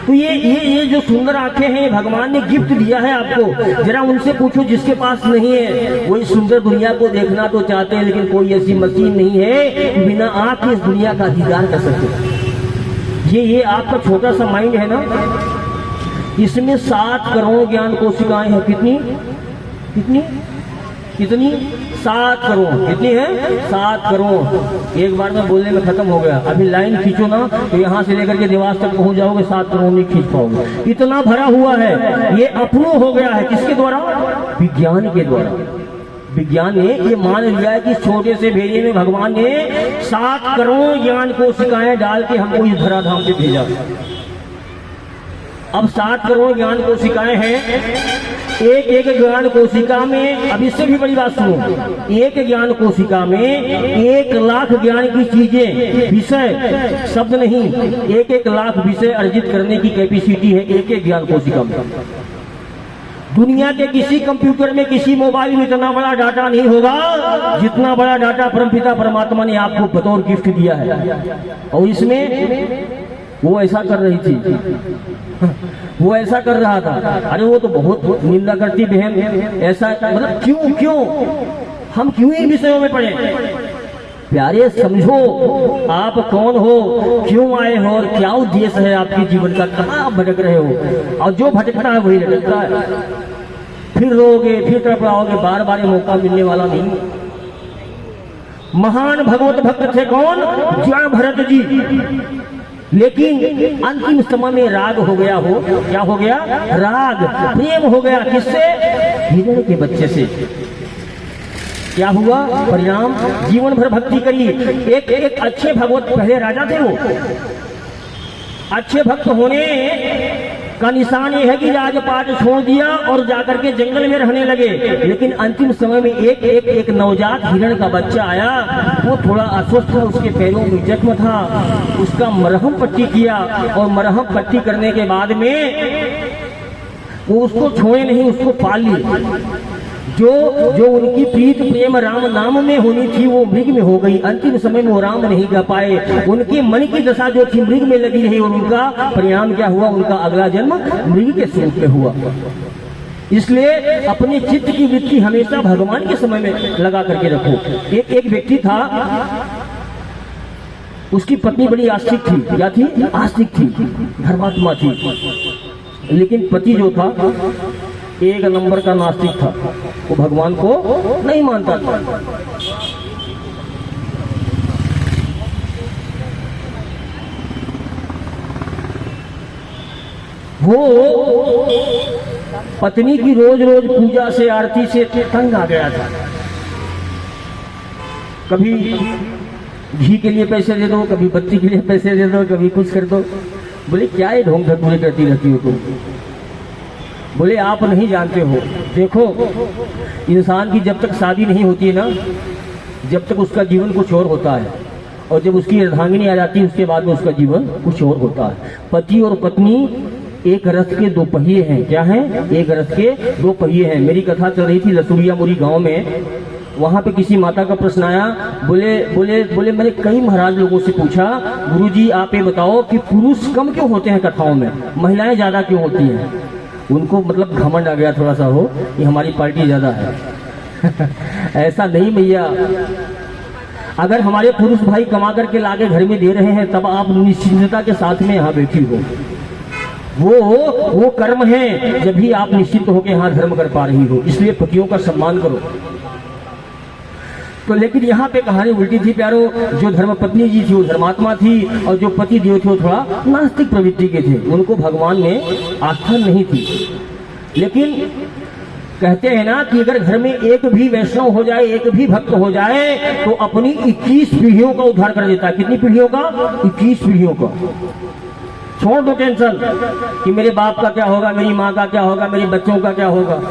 तो ये जो सुंदर आंखें हैं भगवान ने गिफ्ट दिया है आपको। जरा उनसे पूछो जिसके पास नहीं है, वही सुंदर दुनिया को देखना तो चाहते हैं, लेकिन कोई ऐसी मशीन नहीं है बिना आंख के इस दुनिया का दीदार कर सके। ये आपका छोटा सा माइंड है ना, इसमें 7 करोड़ ज्ञान कोशिकाएं हैं। कितनी कितनी कितनी 7 करोड़। कितनी है? 7 करोड़। एक बार में बोलने में खत्म हो गया। अभी लाइन खींचो ना तो यहाँ से लेकर के देवास तक पहुंच जाओगे, 7 करोड़ नहीं खींच पाओगे, इतना भरा हुआ है। ये अप्रूव हो गया है किसके द्वारा? विज्ञान के द्वारा। विज्ञान ने ये मान लिया है कि छोटे से भेजे में भगवान ने 7 करोड़ ज्ञान कोशिकाएं डाल के हमको इस धराधाम पे भेजा। अब 7 करोड़ ज्ञान कोशिकाएं हैं। एक ज्ञान कोशिका में, अब इससे भी बड़ी बात सुनो, एक ज्ञान कोशिका में 1 लाख ज्ञान की चीजें, विषय, शब्द नहीं, 1 लाख विषय अर्जित करने की कैपेसिटी है एक ज्ञान कोशिका में। दुनिया के किसी कंप्यूटर में, किसी मोबाइल में इतना बड़ा डाटा नहीं होगा जितना बड़ा डाटा परमपिता परमात्मा ने आपको बतौर गिफ्ट दिया है। और इसमें वो ऐसा कर रही थी, वो ऐसा कर रहा था, अरे वो तो बहुत निंदा करती बहन, ऐसा मतलब क्यों हम क्यों इन विषयों में पड़े? प्यारे समझो आप कौन हो, क्यों आए हो और क्या उद्देश्य है आपके जीवन का, कहाँ भटक रहे हो। और जो भटकता है वही लटकता है, फिर रोगे फिर तड़पड़ाओगे, बार बार मौका मिलने वाला नहीं। महान भगवत भक्त थे कौन? ज्ञान भरत जी। लेकिन अंतिम समय में राग हो गया हो, क्या हो गया? राग, प्रेम हो गया। किससे? हिरण के बच्चे से। क्या हुआ परिणाम? जीवन भर भक्ति करी। एक अच्छे भगवत, पहले राजा थे वो, अच्छे भक्त होने का निशान ये है कि राजपाट छोड़ दिया और जाकर के जंगल में रहने लगे। लेकिन अंतिम समय में एक नवजात हिरण का बच्चा आया, वो थोड़ा अस्वस्थ था, उसके पैरों में जख्म था, उसका मरहम पट्टी किया और मरहम पट्टी करने के बाद में वो उसको छोड़े नहीं, उसको पाल लिया। जो उनकी प्रीत प्रेम राम नाम में होनी थी वो मृग में हो गई। अंतिम समय में वो राम नहीं गा पाए, उनके मन की दशा जो थी मृग में लगी रही और उनका परिणाम क्या हुआ? उनका अगला जन्म मृग के स्वरूप में हुआ। इसलिए अपने चित्त की वृत्ति हमेशा भगवान के समय में लगा करके रखो। एक व्यक्ति था, उसकी पत्नी बड़ी आस्तिक थी। क्या थी? आस्तिक थी, धर्मात्मा थी। लेकिन पति जो था 1 नंबर का नास्तिक था, वो भगवान को नहीं मानता था। वो पत्नी की रोज रोज पूजा से, आरती से तंग आ गया था। कभी घी के लिए पैसे दे दो, कभी बत्ती के लिए पैसे दे दो, कभी कुछ कर दो। बोले क्या ये ढोंग धतूरे करती रहती हो तुम? बोले आप नहीं जानते हो, देखो इंसान की जब तक शादी नहीं होती है ना, जब तक उसका जीवन कुछ और होता है, और जब उसकी अर्धांगिनी आ जाती है उसके बाद में उसका जीवन कुछ और होता है। पति और पत्नी एक रथ के 2 पहिए हैं। क्या है? एक रथ के 2 पहिए हैं। मेरी कथा चल रही थी लसुड़िया मुरी गांव में, वहां पे किसी माता का प्रश्न आया। बोले मैंने कई महाराज लोगों से पूछा, गुरुजी आप ये बताओ कि पुरुष कम क्यों होते हैं कथाओं में, महिलाएं ज्यादा क्यों होती हैं? उनको मतलब घमंड आ गया थोड़ा सा हो कि हमारी पार्टी ज्यादा है। ऐसा नहीं भैया, अगर हमारे पुरुष भाई कमा करके लाके घर में दे रहे हैं तब आप निश्चिंतता के साथ में यहाँ बैठी हो। वो कर्म है जब भी आप निश्चित होकर यहाँ धर्म कर पा रही हो। इसलिए पतियों का सम्मान करो। तो लेकिन यहाँ पे कहानी उल्टी थी प्यारो। जो धर्मपत्नी जी थी वो धर्मात्मा थी, और जो पति देव थे वो थोड़ा नास्तिक प्रवृत्ति के थे, उनको भगवान में आस्था नहीं थी। लेकिन कहते हैं ना कि अगर घर में एक भी वैष्णव हो जाए, एक भी भक्त हो जाए, तो अपनी 21 पीढ़ियों का उद्धार कर देता है। कितनी पीढ़ियों का? 21 पीढ़ियों का। छोड़ दो टेंशन कि मेरे बाप का क्या होगा, मेरी माँ का क्या होगा, मेरे बच्चों का क्या होगा।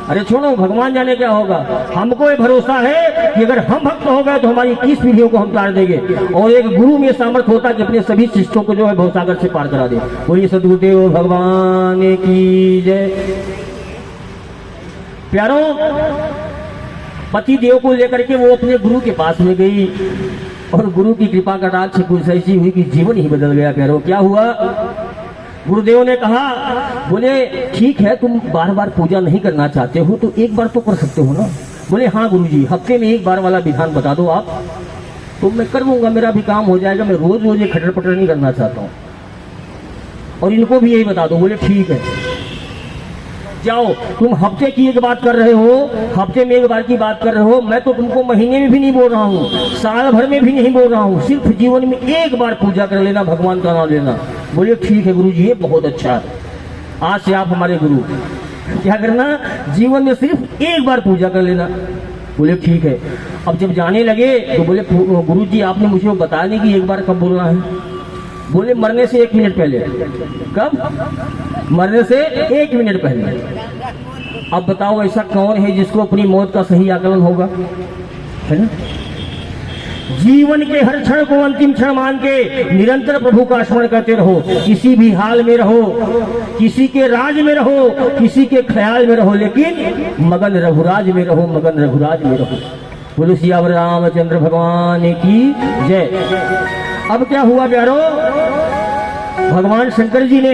अरे छोड़ो, भगवान जाने क्या होगा। हमको ये भरोसा है कि अगर हम भक्त हो गए तो हमारी 21 पीढ़ियों को हम तार देंगे। और एक गुरु में सामर्थ्य होता है कि अपने सभी शिष्यों को जो है भवसागर से पार करा दे। बोलिए सद्गुरुदेव भगवान की जय। प्यारो, पति देव को लेकर के वो अपने गुरु के पास में गई और गुरु की कृपा कटाक्ष कुछ ऐसी हुई कि जीवन ही बदल गया। प्यारो, क्या हुआ? गुरुदेव ने कहा, बोले ठीक है तुम बार बार पूजा नहीं करना चाहते हो तो एक बार तो कर सकते हो ना। बोले हाँ गुरुजी, हफ्ते में एक बार वाला विधान बता दो आप, तो मैं कर लूंगा, मेरा भी काम हो जाएगा, मैं रोज रोज ये खटर पटर नहीं करना चाहता हूँ, और इनको भी यही बता दो। बोले ठीक है, जाओ तुम हफ्ते की एक बात कर रहे हो, हफ्ते में एक बार की बात कर रहे हो, मैं तो तुमको महीने में भी नहीं बोल रहा हूँ, साल भर में भी नहीं बोल रहा हूँ, सिर्फ जीवन में एक बार पूजा कर लेना, भगवान का नाम लेना। बोले ठीक है गुरुजी, ये बहुत अच्छा है, आज से आप हमारे गुरु। क्या करना? जीवन में सिर्फ एक बार पूजा कर लेना। बोले ठीक है। अब जब जाने लगे तो बोले गुरुजी आपने मुझे वो बताया नहीं कि एक बार कब बोलना है। बोले मरने से 1 मिनट पहले। कब? मरने से 1 मिनट पहले। अब बताओ ऐसा कौन है जिसको अपनी मौत का सही आकलन होगा, है ना? जीवन के हर क्षण को अंतिम क्षण मान के निरंतर प्रभु का स्मरण करते रहो, किसी भी हाल में रहो, किसी के राज में रहो, किसी के ख्याल में रहो, लेकिन मगन रघुराज में रहो, मगन रघुराज में रहो। बोलो सियावर रामचंद्र भगवान की जय। अब क्या हुआ प्यारो, भगवान शंकर जी ने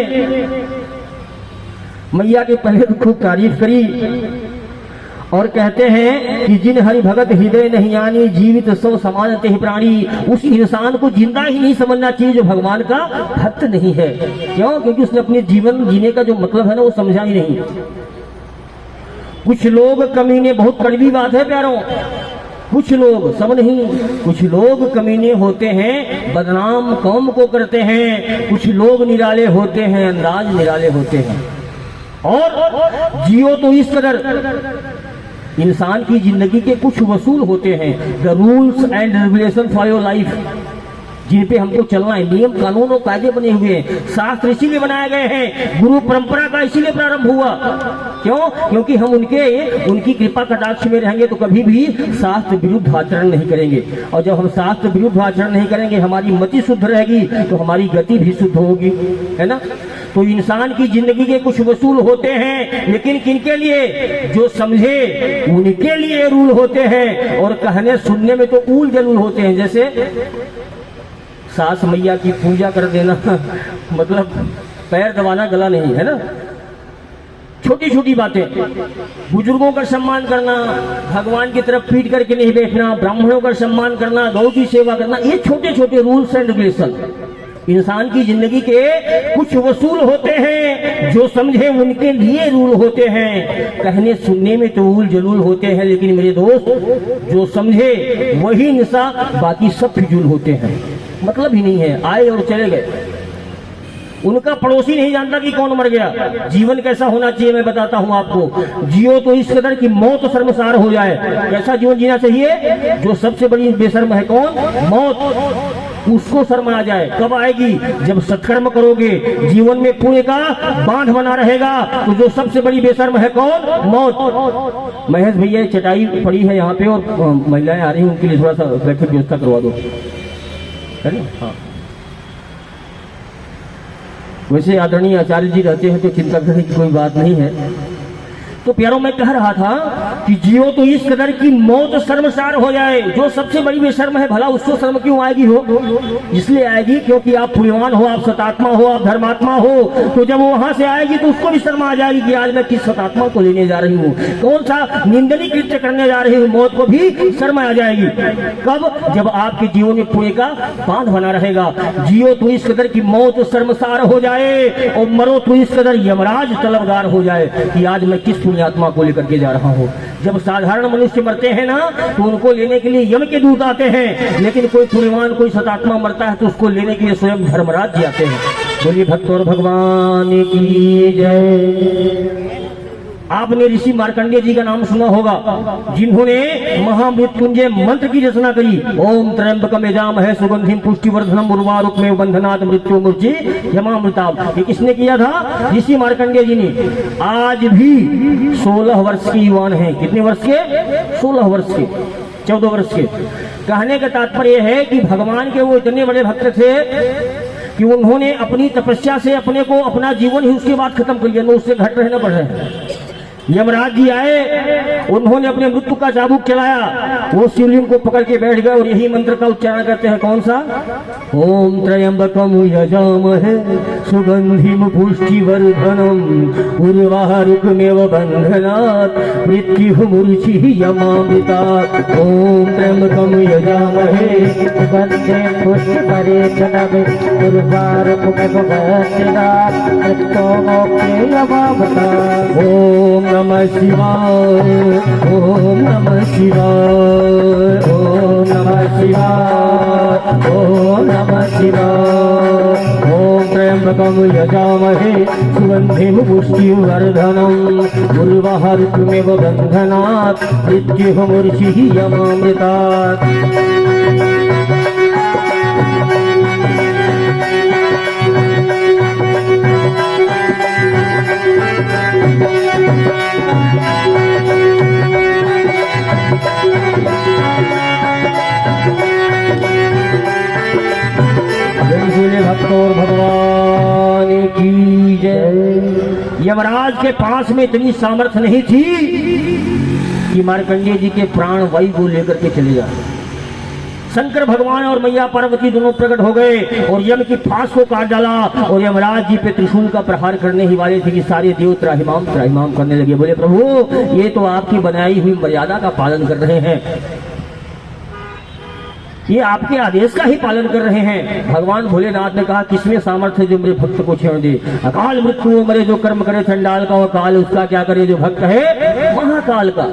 मैया के पहले तो खूब तारीफ करी और कहते हैं कि जिन हरि भगत हृदय नहीं आनी, जीवित सो समानते ही प्राणी। उस इंसान को जिंदा ही नहीं समझना चाहिए जो भगवान का भक्त नहीं है। क्यों? क्योंकि उसने अपने जीवन जीने का जो मतलब है ना वो समझा ही नहीं। कुछ लोग कमीने, बहुत कड़वी बात है प्यारों, कुछ लोग, सब नहीं, कुछ लोग कमीने होते हैं, बदनाम कौम को करते हैं। कुछ लोग निराले होते हैं, अंदाज निराले होते हैं। और जियो तो इस कदर, इंसान की जिंदगी के कुछ वसूल होते हैं, the rules and regulation for your life, जिन पे हमको चलना है। नियम कानून और कायदे बने हुए हैं, शास्त्र इसीलिए बनाए गए हैं, गुरु परंपरा का इसीलिए प्रारंभ हुआ। क्यों? क्योंकि हम उनकी कृपा कटाक्ष में रहेंगे तो कभी भी शास्त्र विरुद्ध आचरण नहीं करेंगे, और जब हम शास्त्र विरुद्ध आचरण नहीं करेंगे, हमारी मति शुद्ध रहेगी तो हमारी गति भी शुद्ध होगी, है ना? तो इंसान की जिंदगी के कुछ वसूल होते हैं, लेकिन किनके लिए? जो समझे उनके लिए रूल होते हैं, और कहने सुनने में तो ऊल जलूल होते हैं। जैसे सास मैया की पूजा कर देना मतलब पैर दबाना, गला नहीं, है ना? छोटी छोटी बातें, बुजुर्गों का सम्मान करना, भगवान की तरफ पीठ करके नहीं बैठना, ब्राह्मणों का सम्मान करना, गौ की सेवा करना, ये छोटे छोटे रूल्स एंड रेगुलेशन इंसान की जिंदगी के कुछ वसूल होते हैं। जो समझे उनके लिए रूल होते हैं, कहने सुनने में तो ऊल जलूल होते हैं, लेकिन मेरे दोस्त जो समझे वही निशा, बाकी सब फिजूल होते हैं, मतलब ही नहीं है, आए और चले गए। उनका पड़ोसी नहीं जानता कि कौन मर गया। जीवन कैसा होना चाहिए मैं बताता हूं आपको। जियो तो इस कदर की मौत शर्मसार हो जाए। कैसा जीवन जीना चाहिए? जो सबसे बड़ी बेशर्म है कौन? मौत। उसको शर्म आ जाए। कब आएगी? जब सत्कर्म करोगे, जीवन में पुण्य का बांध बना रहेगा। तो जो सबसे बड़ी बेशर्म है कौन? मौत। महेश भैया चटाई पड़ी है यहाँ पे और महिलाएं आ रही हैं, उनके लिए थोड़ा सा बैठक व्यवस्था करवा दो, है ना? हाँ, वैसे आदरणीय आचार्य जी रहते हैं तो चिंता करने की कोई बात नहीं है। तो प्यारों मैं कह रहा था कि जियो तो इस कदर की मौत शर्मसार हो जाए। जो सबसे बड़ी बेशर्म है, भला उसको शर्म क्यों आएगी? हो इसलिए आएगी क्योंकि आप पुण्यवान हो, आप सतात्मा हो, आप धर्मात्मा हो। तो जब वो वहां से आएगी तो उसको भी शर्म आ जाएगी कि आज मैं किस सतात्मा को लेने जा रही हूँ, कौन सा निंदनीय कृत्य करने जा रही हूँ। मौत को भी शर्म आ जाएगी। कब? जब आपके जीवन में पुण्य का बांध बना रहेगा। जियो तो इस कदर की मौत शर्मसार हो जाए और मरो तो इस कदर यमराज तलबगार हो जाए कि आज मैं किस आत्मा को लेकर के जा रहा हूँ। जब साधारण मनुष्य मरते हैं ना तो उनको लेने के लिए यम के दूत आते हैं, लेकिन कोई पुण्यवान, कोई सतात्मा मरता है तो उसको लेने के लिए स्वयं धर्मराज जी आते हैं। बोलिए भक्त और भगवान की जय। आपने ऋषि मार्कंडेय जी का नाम सुना होगा, जिन्होंने महामृत्युंजय मंत्र की रचना करी। ओम त्र्यंबकम यजामहे सुगंधिम पुष्टिवर्धनम उर्वारुकमेव बंधनात् मृत्यु मूर्छि यमामृतात्। ये किसने किया था? ऋषि मार्कंडेय जी ने। आज भी 16 वर्ष की युवान है। कितने वर्ष के? 16 वर्ष के, 14 वर्ष के। कहने का तात्पर्य है कि भगवान के वो इतने बड़े भक्त थे कि उन्होंने अपनी तपस्या से अपने को, अपना जीवन ही उसके बाद खत्म कर लिया। न उससे घट रहे न बढ़ रहे। यमराज जी आए, उन्होंने अपने मृत्यु का चाबुक चलाया, वो शिवलिंग को पकड़ के बैठ गए और यही मंत्र का उच्चारण करते हैं। कौन सा? ओम त्र्यंबकम यजामहे सुगंधिम पुष्टिवर्धनम उर्वारुकमेव बंधनात् मृत्युर्मुर्चिर्यमामृतात्। ओम त्र्यंबकम यजामहे सुगंधिम पुष्टिवर्धनम उर्वारुकमेव बंधनात् मृत्युर्मुर्चिर्यमामृतात्। ओम नमः शिवाय, ओम नमः शिवाय, ओम नमः शिवाय, ओम नमः शिवाय। ओम त्र्यंबकम यजामहे सुगंधिम पुष्टिवर्धनम उर्वारुकमेव बंधनात् मृत्युर्मुर्चिर्यमामृतात्। भक्तों भगवान की जय। यमराज के पास में इतनी सामर्थ्य नहीं थी कि मार्कंडेय जी के प्राण वायु को लेकर के चले जाए। शंकर भगवान और मैया पार्वती दोनों प्रकट हो गए और यम की फांस को काट डाला और यमराज जी पे त्रिशूल का प्रहार करने ही वाले थे कि सारे देव त्राहिमाम त्राहिमाम करने लगे। बोले प्रभु, ये तो आपकी बनाई हुई मर्यादा का पालन कर रहे हैं, ये आपके आदेश का ही पालन कर रहे हैं। भगवान भोलेनाथ ने कहा, किसमें सामर्थ्य जो मेरे भक्त को छेड़ दे। अकाल मृत्यु मरे जो कर्म करे चंडाल का, और काल उसका क्या करे जो भक्त है महाकाल का।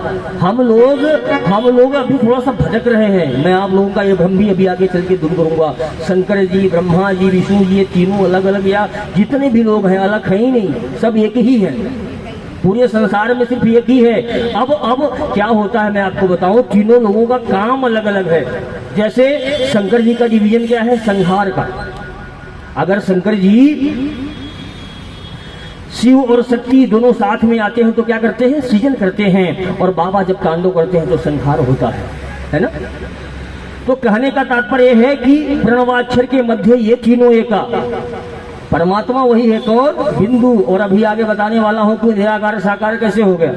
हम लोग अभी थोड़ा सा भटक रहे हैं। मैं आप लोगों का ये भ्रम भी अभी आगे चल के दूर करूंगा। शंकर जी, ब्रह्मा जी, विष्णु जी, ये तीनों अलग अलग या जितने भी लोग हैं अलग है ही नहीं, सब एक ही है। पूरे संसार में सिर्फ एक ही है। अब क्या होता है मैं आपको बताऊं, तीनों लोगों का काम अलग अलग है। जैसे शंकर जी का डिवीजन क्या है? संहार का। अगर शंकर जी शिव और शक्ति दोनों साथ में आते हैं तो क्या करते हैं? सृजन करते हैं। और बाबा जब तांडव करते हैं तो संहार होता है ना। तो कहने का तात्पर्य है कि प्रणवाक्षर के मध्य ये तीनों एका। परमात्मा वही है कौन? बिंदु। और अभी आगे बताने वाला हूं कि निराकार साकार कैसे हो गया।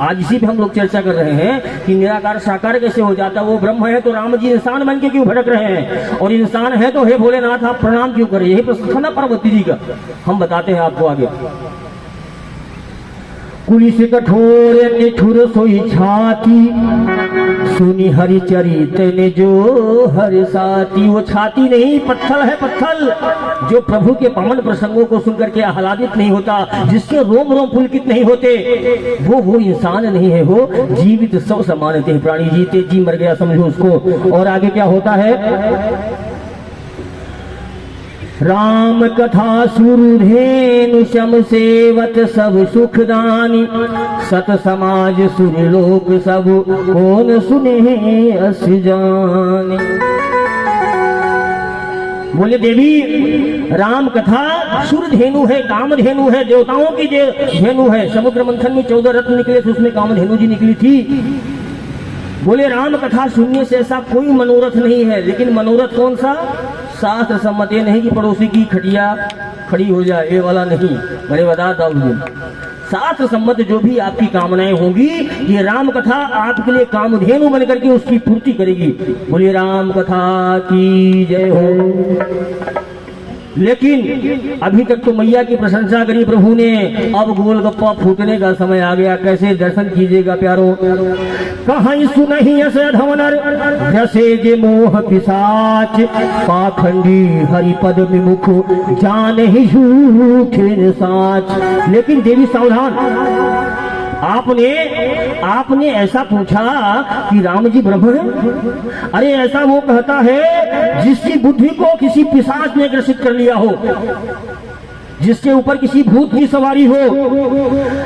आज इसी पे हम लोग चर्चा कर रहे हैं कि निराकार साकार कैसे हो जाता। वो ब्रह्म है तो राम जी इंसान बन के क्यों भटक रहे हैं, और इंसान है तो हे भोलेनाथ आप प्रणाम क्यों करें। यही प्रश्न था ना पार्वती जी का, हम बताते हैं आपको आगे। कुलिस कठोर निठुर सोई छाती, सुनी हरि चरित ने जो हर साथी। वो छाती नहीं, पत्थर है पत्थर, जो प्रभु के पावन प्रसंगों को सुनकर के आह्लादित नहीं होता, जिसके रोम रोम पुलकित नहीं होते, वो इंसान नहीं है। वो जीवित सब समानते हैं। प्राणी जीते जी मर गया समझो उसको। और आगे क्या होता है? राम कथा सुरधेनु श्याम सेवत सब सुखदानी, सत समाज सुरलोक सब कौन सुने अस जाने। बोले देवी, राम कथा सुरधेनु है, कामधेनु है, देवताओं की धेनु है। समुद्र मंथन में 14 रत्न निकले थे, उसमें कामधेनु जी निकली थी। बोले राम कथा सुनने से ऐसा कोई मनोरथ नहीं है। लेकिन मनोरथ कौन सा? शास्त्र सम्मत। ये नहीं कि पड़ोसी की खटिया खड़ी हो जाए, ये वाला नहीं। मैंने बताता हूँ, शास्त्र सम्मत जो भी आपकी कामनाएं होंगी, ये राम कथा आपके लिए कामधेनु बनकर के उसकी पूर्ति करेगी। बोलिए राम कथा की जय हो। लेकिन अभी तक तो मैया की प्रशंसा करी प्रभु ने, अब गोलगप्पा फूटने का समय आ गया। कैसे दर्शन कीजिएगा प्यारो। कहीं सुनहि ऐसे धवनर जैसे जे मोह पिशाच, पाखंडी हरिपद विमुख जाने ही झूठे साच। लेकिन देवी सावधान, आपने ऐसा पूछा कि राम जी ब्रह्म है। अरे ऐसा वो कहता है जिसकी बुद्धि को किसी पिशाच ने ग्रसित कर लिया हो, जिसके ऊपर किसी भूत की सवारी हो,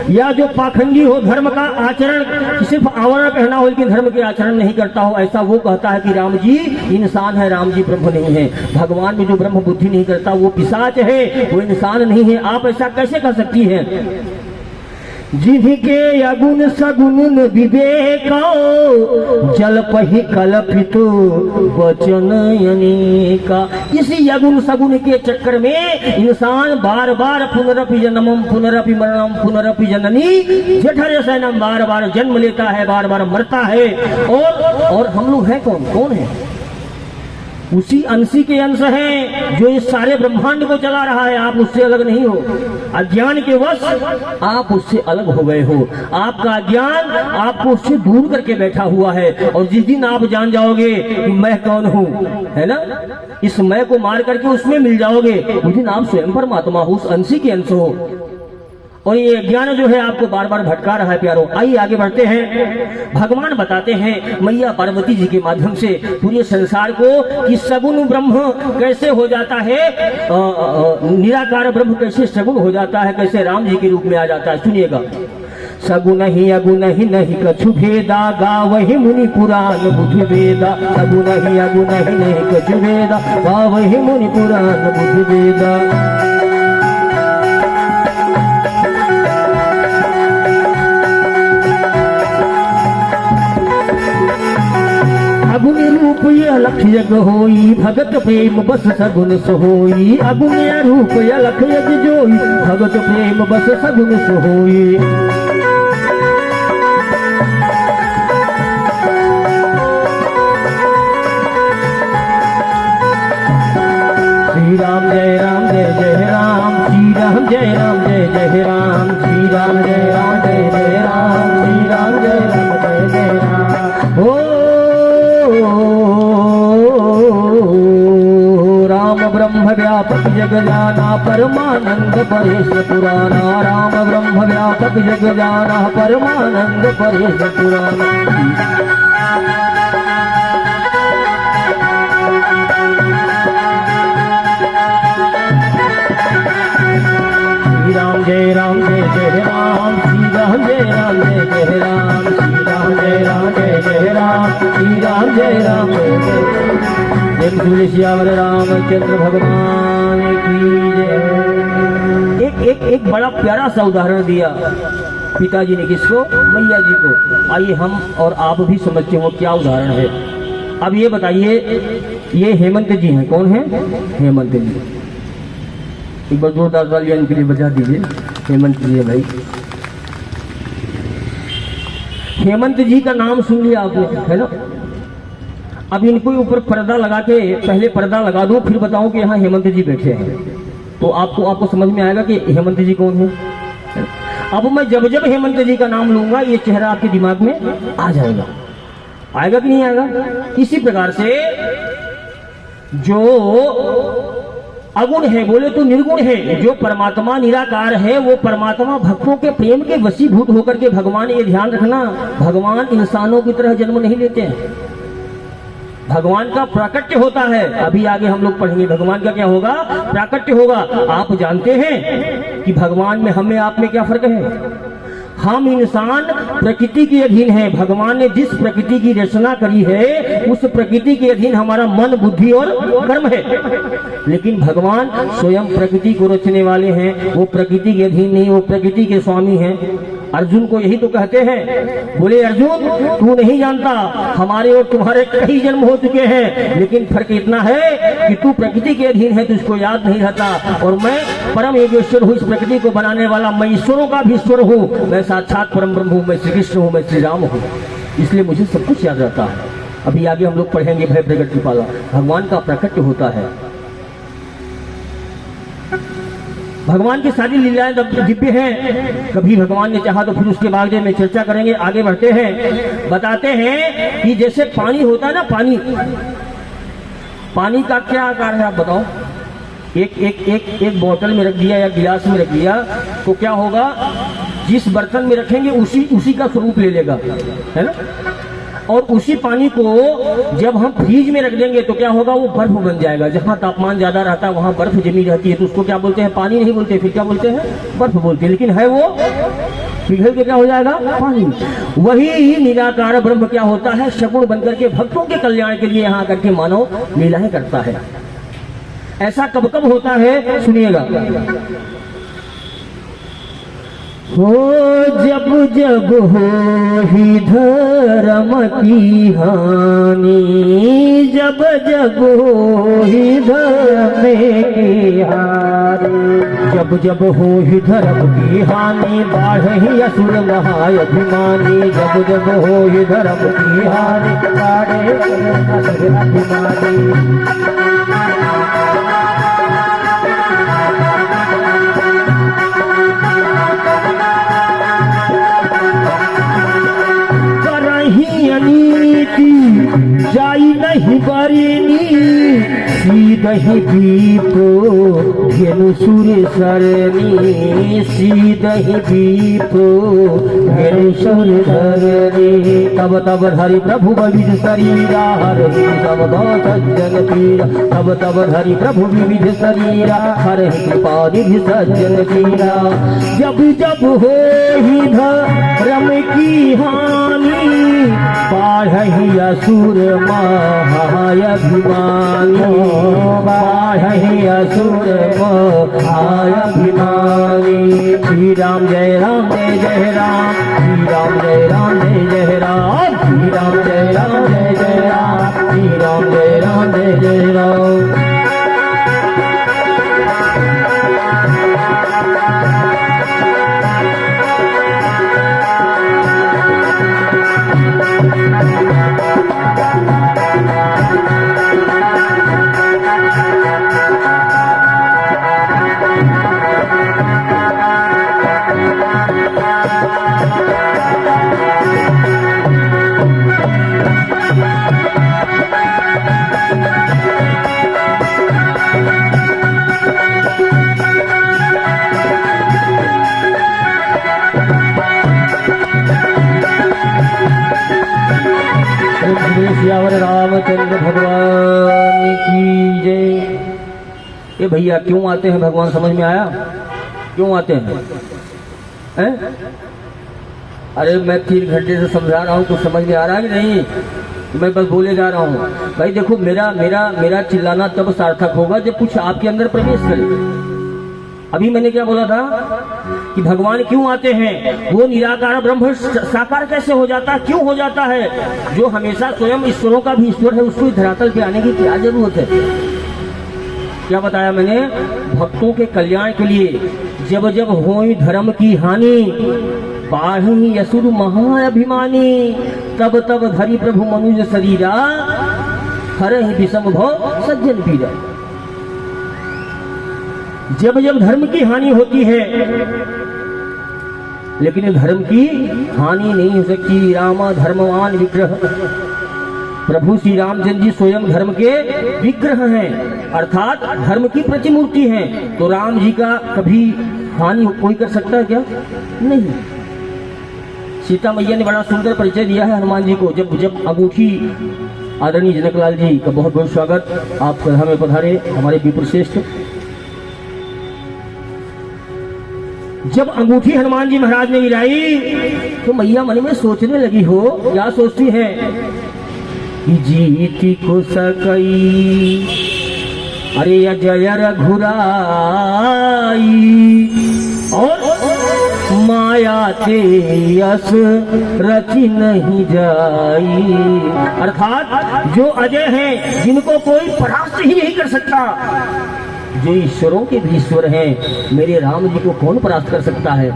या जो पाखंडी हो, धर्म का आचरण सिर्फ आवरण पहना हो लेकिन धर्म के आचरण नहीं करता हो। ऐसा वो कहता है कि राम जी इंसान है, राम जी ब्रह्म नहीं है। भगवान में जो ब्रह्म बुद्धि नहीं करता वो पिशाच है, वो इंसान नहीं है। आप ऐसा कैसे कह सकती हैं? जिनके अगुण सगुण न विवेका जल पही कल्पित वचन अनेका। इसी अगुण सगुण के चक्कर में इंसान बार बार पुनरपि जन्मम पुनरपि मरणम पुनरपि जननी जठर शयनम बार बार जन्म लेता है, बार बार मरता है। और हम लोग हैं कौन है? उसी अंशी के अंश हैं जो इस सारे ब्रह्मांड को चला रहा है। आप उससे अलग नहीं हो। अज्ञान के वश आप उससे अलग हो गए हो। आपका अज्ञान आपको उससे दूर करके बैठा हुआ है। और जिस दिन आप जान जाओगे कि मैं कौन हूँ, है ना, इस मैं को मार करके उसमें मिल जाओगे, उस दिन आप स्वयं परमात्मा हो, उस अंशी के अंश हो। और ये ज्ञान जो है आपको बार बार भटका रहा है प्यारो। आइए आगे बढ़ते हैं। भगवान बताते हैं मैया पार्वती जी के माध्यम से पूरे संसार को कि सगुण ब्रह्म कैसे हो जाता है, निराकार ब्रह्म कैसे सगुण हो जाता है, कैसे राम जी के रूप में आ जाता है। सुनिएगा। सगुण ही अगुण ही नहीं कछु भेदा, गावहि मुनि पुराण बुद्धि वेदा। सगुण ही अगुण ही नहीं कछु भेदा, गावहि मुनि पुराण बुद्धि वेदा। अगुण रूप ये अलख यज्ञ होई, भगत प्रेम बस सगुण सोई। अगुण रूप ये अलख यज्ञ जोई, भगत प्रेम बस सगुण सोई। श्री राम जय राम जय जय राम, श्री राम जय राम जय जय राम, श्री राम जय राम जय जय राम, श्री राम जय राम जय जय राम। ओ राम ब्रह्म व्यापक जग जाना, परमानंद परेश पुराना। राम ब्रह्म व्यापक जग जाना, परमानंद परेश पुराना। श्री राम जय राम जय जय राम, श्री राम जय राम जय जय राम, श्री राम जय राम जय जय राम, श्री राम जय राम जय जय। जय श्यावर रामचंद्र भगवान की जय। एक बड़ा प्यारा सा उदाहरण दिया पिताजी ने, किसको? मैया जी को। आइए हम और आप भी समझते हो क्या उदाहरण है। अब ये बताइए, ये हेमंत जी हैं। कौन है? हेमंत जी। एक बार जोरदार तालियां इनके लिए बजा दीजिए। हेमंत जी है भाई। हेमंत जी का नाम सुन लिया आपने, है ना? अब इनको ऊपर पर्दा लगा के, पहले पर्दा लगा दो फिर बताओ कि यहाँ हेमंत जी बैठे हैं, तो आपको समझ में आएगा कि हेमंत जी कौन है। अब मैं जब जब हेमंत जी का नाम लूंगा ये चेहरा आपके दिमाग में आ जाएगा। आएगा कि नहीं आएगा? इसी प्रकार से जो अगुण है, बोले तो निर्गुण है, जो परमात्मा निराकार है, वो परमात्मा भक्तों के प्रेम के वशीभूत होकर के, भगवान ये ध्यान रखना, भगवान इंसानों की तरह जन्म नहीं लेते हैं। भगवान का प्राकट्य होता है। अभी आगे हम लोग पढ़ेंगे भगवान का क्या होगा, प्राकट्य होगा। आप जानते हैं कि भगवान में हमें आप में क्या फर्क है? हम इंसान प्रकृति के अधीन है। भगवान ने जिस प्रकृति की रचना करी है उस प्रकृति के अधीन हमारा मन, बुद्धि और कर्म है। लेकिन भगवान स्वयं प्रकृति को रचने वाले हैं, वो प्रकृति के अधीन नहीं, वो प्रकृति के स्वामी हैं। अर्जुन को यही तो कहते हैं, बोले अर्जुन तू नहीं जानता, हमारे और तुम्हारे कई जन्म हो चुके हैं, लेकिन फर्क इतना है कि तू प्रकृति के अधीन है, तुझको याद नहीं रहता, और मैं परम योगेश्वर हूँ, इस प्रकृति को बनाने वाला, मैं ईश्वरों का भी ईश्वर हूँ, मैं साक्षात परम ब्रह्म हूँ, मैं श्री कृष्ण हूँ, मैं श्री राम हूँ, इसलिए मुझे सब कुछ याद रहता है। अभी आगे हम लोग पढ़ेंगे भय प्रकट कृपाला, भगवान का प्रकट होता है। भगवान की सारी लीलाएं दिव्य हैं। कभी भगवान ने चाहा तो फिर उसके बारे में चर्चा करेंगे। आगे बढ़ते हैं, बताते हैं कि जैसे पानी होता है ना, पानी का क्या आकार है आप बताओ? एक बोतल में रख दिया या गिलास में रख दिया तो क्या होगा, जिस बर्तन में रखेंगे उसी का स्वरूप ले लेगा, है ना। और उसी पानी को जब हम फ्रीज में रख देंगे तो क्या होगा, वो बर्फ बन जाएगा। जहाँ तापमान ज्यादा रहता है वहाँ बर्फ जमी रहती है, तो उसको क्या बोलते हैं, पानी नहीं बोलते, फिर क्या बोलते हैं, बर्फ बोलते हैं। लेकिन है वो पिघल के क्या हो जाएगा, पानी। वही निराकार ब्रह्म क्या होता है, सगुण बनकर के भक्तों के कल्याण के लिए यहाँ करके मानव लीलाएं करता है। ऐसा कब कब होता है, सुनिएगा। हो जब जब हो ही धर्म की हानि, जब जब हो ही धर्म की हानि, जब जब हो ही धर्म की हानि, बाढ़हि असुर महाअभिमानी, जब जब हो ही धर्म की हानि, बाढ़हि असुर अभिमानी। अनीति जाई नहीं बरनी, सीधहि दीपो धेनु सुर सरनी, सीधहि दीपो धेनु सुर सरनी। तब तब धरि प्रभु विविध शरीरा, हरहि सब भव सज्जन पीरा, तब तब धरि प्रभु विविध शरीरा, हरहि कृपा निधि सज्जन पीरा। जब जब हो ही धर्म की हानि, बाढ़हि असुर महाअभिमानी, बाढ़हि असुर महाअभिमानी। श्री राम जय राम जय जय राम, श्री राम जय राम जय जय राम, श्री राम जय राम जय जय राम, श्री राम जय राम जय जय राम। सियावर रामचंद्र भगवान की जय। ये भैया क्यों आते हैं भगवान, समझ में आया क्यों आते हैं? अरे मैं 3 घंटे से समझा रहा हूँ, कुछ समझ में आ रहा है कि नहीं? मैं बस बोले जा रहा हूँ। भाई देखो, मेरा मेरा मेरा चिल्लाना तब सार्थक होगा जब कुछ आपके अंदर प्रवेश करे। अभी मैंने क्या बोला था कि भगवान क्यों आते हैं, वो निराकार ब्रह्म साकार कैसे हो जाता है, क्यों हो जाता है? जो हमेशा स्वयं ईश्वरों का भी ईश्वर है, उसको धरातल पे आने की क्या जरूरत है? क्या बताया मैंने? भक्तों के कल्याण के लिए जब जब होई धर्म की हानि, बाढ़हि असुर महाअभिमानी, तब तब धरि प्रभु मनुज शरीरा, हरहि विषम भव सज्जन पीरा। जब जब धर्म की हानि होती है, लेकिन धर्म की हानि नहीं हो सकती। रामा धर्मवान विग्रह, प्रभु श्री रामचंद्र जी स्वयं धर्म के विग्रह हैं, अर्थात धर्म की प्रतिमूर्ति हैं। तो राम जी का कभी हानि कोई कर सकता है क्या? नहीं। सीता मैया ने बड़ा सुंदर परिचय दिया है हनुमान जी को। जब जब अंगूठी, आदरणीय जनकलाल जी का बहुत बहुत स्वागत, आप सभा में पधारे हमारे विपुल श्रेष्ठ। जब अंगूठी हनुमान जी महाराज ने गिराई तो मैया मन में सोचने लगी हो, क्या सोचती है कि जीती को सकई, अरे अजय रघुराई, और माया ते यस रचि नहीं जाई। अर्थात जो अजय हैं, जिनको कोई परास्त ही नहीं कर सकता, जो ईश्वरों के भी ईश्वर हैं, मेरे राम जी को कौन परास्त कर सकता है?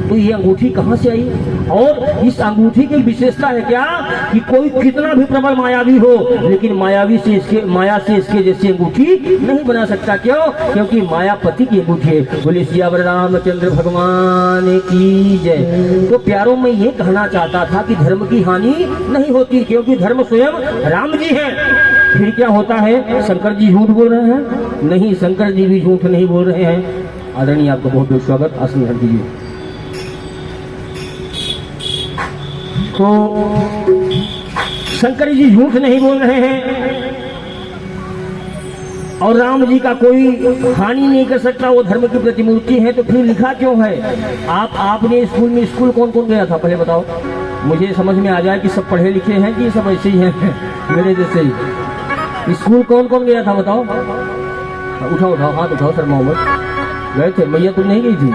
तो ये अंगूठी कहाँ से आई? और इस अंगूठी की विशेषता है क्या कि कोई कितना भी प्रबल मायावी हो, लेकिन माया से इसके जैसी अंगूठी नहीं बना सकता। क्यों? क्योंकि मायापति की अंगूठी है। बोले सियावर रामचंद्र भगवान की जय। तो प्यारों में ये कहना चाहता था कि धर्म की हानि नहीं होती, क्योंकि धर्म स्वयं राम जी है। फिर क्या होता है? शंकर जी झूठ बोल रहे हैं? नहीं, शंकर जी भी झूठ नहीं बोल रहे हैं। आदरणीय आपका बहुत बहुत स्वागत, आसन ग्रहण कीजिए। तो शंकर जी झूठ नहीं बोल रहे हैं और राम जी का कोई हानि नहीं कर सकता, वो धर्म की प्रतिमूर्ति है। तो फिर लिखा क्यों है? आपने स्कूल में, स्कूल कौन कौन गया था पहले बताओ, मुझे समझ में आ जाए कि सब पढ़े लिखे हैं कि सब ऐसे ही हैं मेरे जैसे ही। स्कूल कौन कौन गया था बताओ? उठाओ उठाओ हाथ उठाओ सर मोहम्मद। गए थे? मैया तुम नहीं गई थी?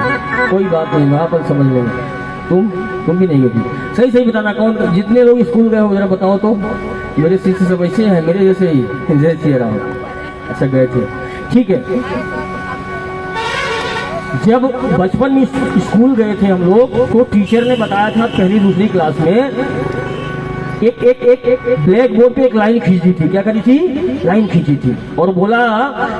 कोई बात नहीं, वहाँ पर समझ लेंगे। तुम भी नहीं गई थी? सही सही बताना, कौन जितने लोग स्कूल गए हो जरा बताओ तो। मेरे शिष्य सब ऐसे हैं, मेरे जैसे ही, जय श्री राम। अच्छा गए थे, ठीक है। जब बचपन में स्कूल गए थे हम लोग तो टीचर ने बताया था पहली दूसरी क्लास में एक ब्लैक बोर्ड पे एक लाइन खींची थी। क्या करी थी? लाइन खींची थी और बोला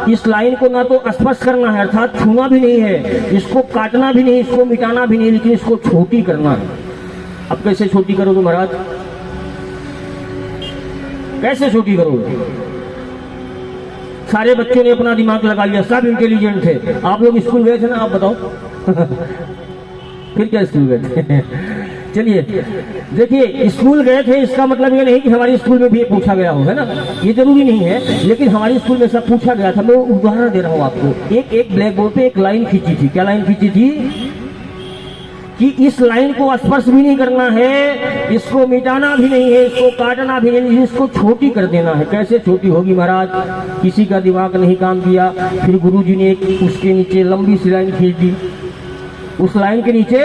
इस लाइन को ना तो स्पर्श करना है, अर्थात छूना भी नहीं है, इसको काटना भी नहीं, इसको मिटाना भी नहीं, लेकिन इसको छोटी करना है। अब कैसे छोटी करोगे महाराज? कैसे छोटी करोगे? सारे बच्चों ने अपना दिमाग लगा लिया, सब इंटेलिजेंट थे। आप लोग स्कूल गए थे ना, आप बताओ। फिर क्या स्कूल गए थे? चलिए देखिए, स्कूल गए थे इसका मतलब ये नहीं कि हमारे स्कूल में भी ये पूछा गया हो, है ना, ये जरूरी नहीं है, लेकिन हमारे स्कूल में सब पूछा गया था। मैं उदाहरण दे रहा हूँ आपको। एक ब्लैक बोर्ड पे एक लाइन खींची थी। क्या लाइन खींची थी? कि इस लाइन को स्पर्श भी नहीं करना है, इसको मिटाना भी नहीं है, इसको काटना भी नहीं, इसको छोटी कर देना है। कैसे छोटी होगी महाराज? किसी का दिमाग नहीं काम किया। फिर गुरुजी ने उसके नीचे लंबी सी लाइन खींच दी, उस लाइन के नीचे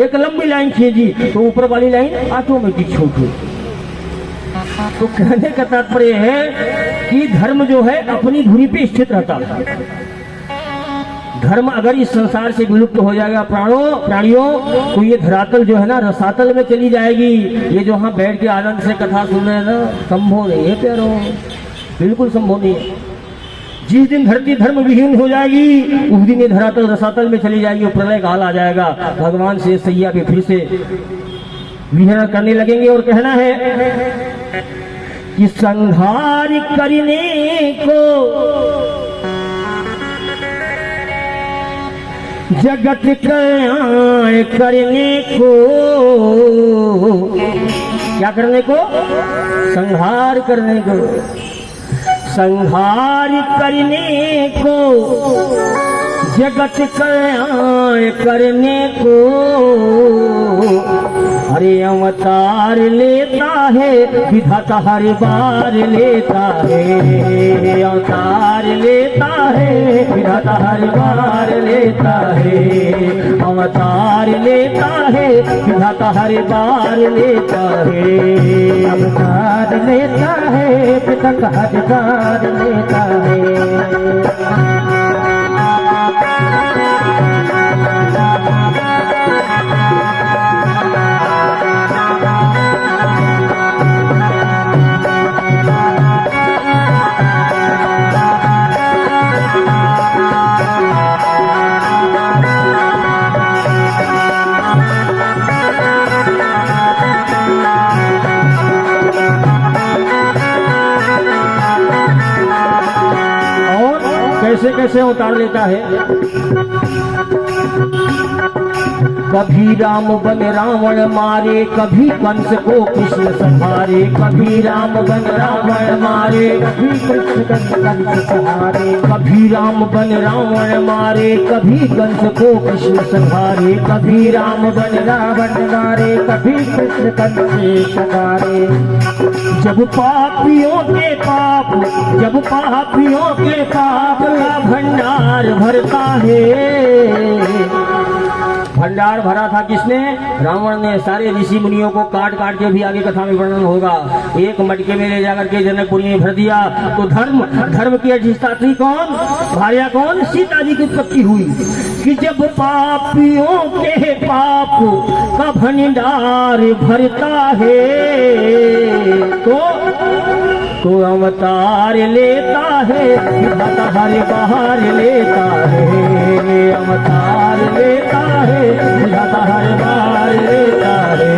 एक लंबी लाइन खींची तो ऊपर वाली लाइन ऑटोमेटिक छोटी। तो कहने का तात्पर्य है कि धर्म जो है अपनी धुरी पे स्थित रहता है। धर्म अगर इस संसार से विलुप्त हो जाएगा प्राणियों तो ये धरातल जो है ना रसातल में चली जाएगी। ये जो हम बैठ के आनंद से कथा सुन रहे हैं ना, संभव नहीं है प्यारो, बिल्कुल संभव नहीं है। जिस दिन धरती धर्म विहीन हो जाएगी उस दिन ये धरातल रसातल में चली जाएगी और प्रलय काल आ जाएगा। भगवान से सैया पे फिर से विहरण करने लगेंगे और कहना है कि संहार करने को जगत कल्याण करने को, क्या करने को? संहार करने को। संहार करने को जगत कल्याण करने को, हरे अवतार लेता है विधाता हर बार लेता है। अवतार लेता है विधाता हर बार लेता है। अवतार लेता है विधाता हर बार लेता है। अवतार लेता है विधाता हर बार लेता है। कैसे कैसे उतार लेता है? कभी राम बन रावण मारे, कभी कंस को कृष्ण संहारे। कभी राम बन रावण मारे, कभी कृष्ण कंस संहारे। कभी राम बन रावण मारे, कभी कंस को कृष्ण संहारे। कभी राम बन रावण मारे, कभी कृष्ण कंस संहारे। जब पापियों के पाप का भंडार भरता है। भंडार भरा था किसने? रावण ने। सारे ऋषि मुनियों को काट काट के भी आगे कथा में वर्णन होगा। एक मटके में ले जाकर के जनकपुरी में भर दिया तो धर्म की अधिष्ठात्री कौन? भार्या कौन? सीता जी की उत्पत्ति हुई कि जब पापियों के पाप का भंडार भरता है तो अवतार लेता है विधाता हर बार लेता है। अवतार लेता है विधाता हर बार लेता है।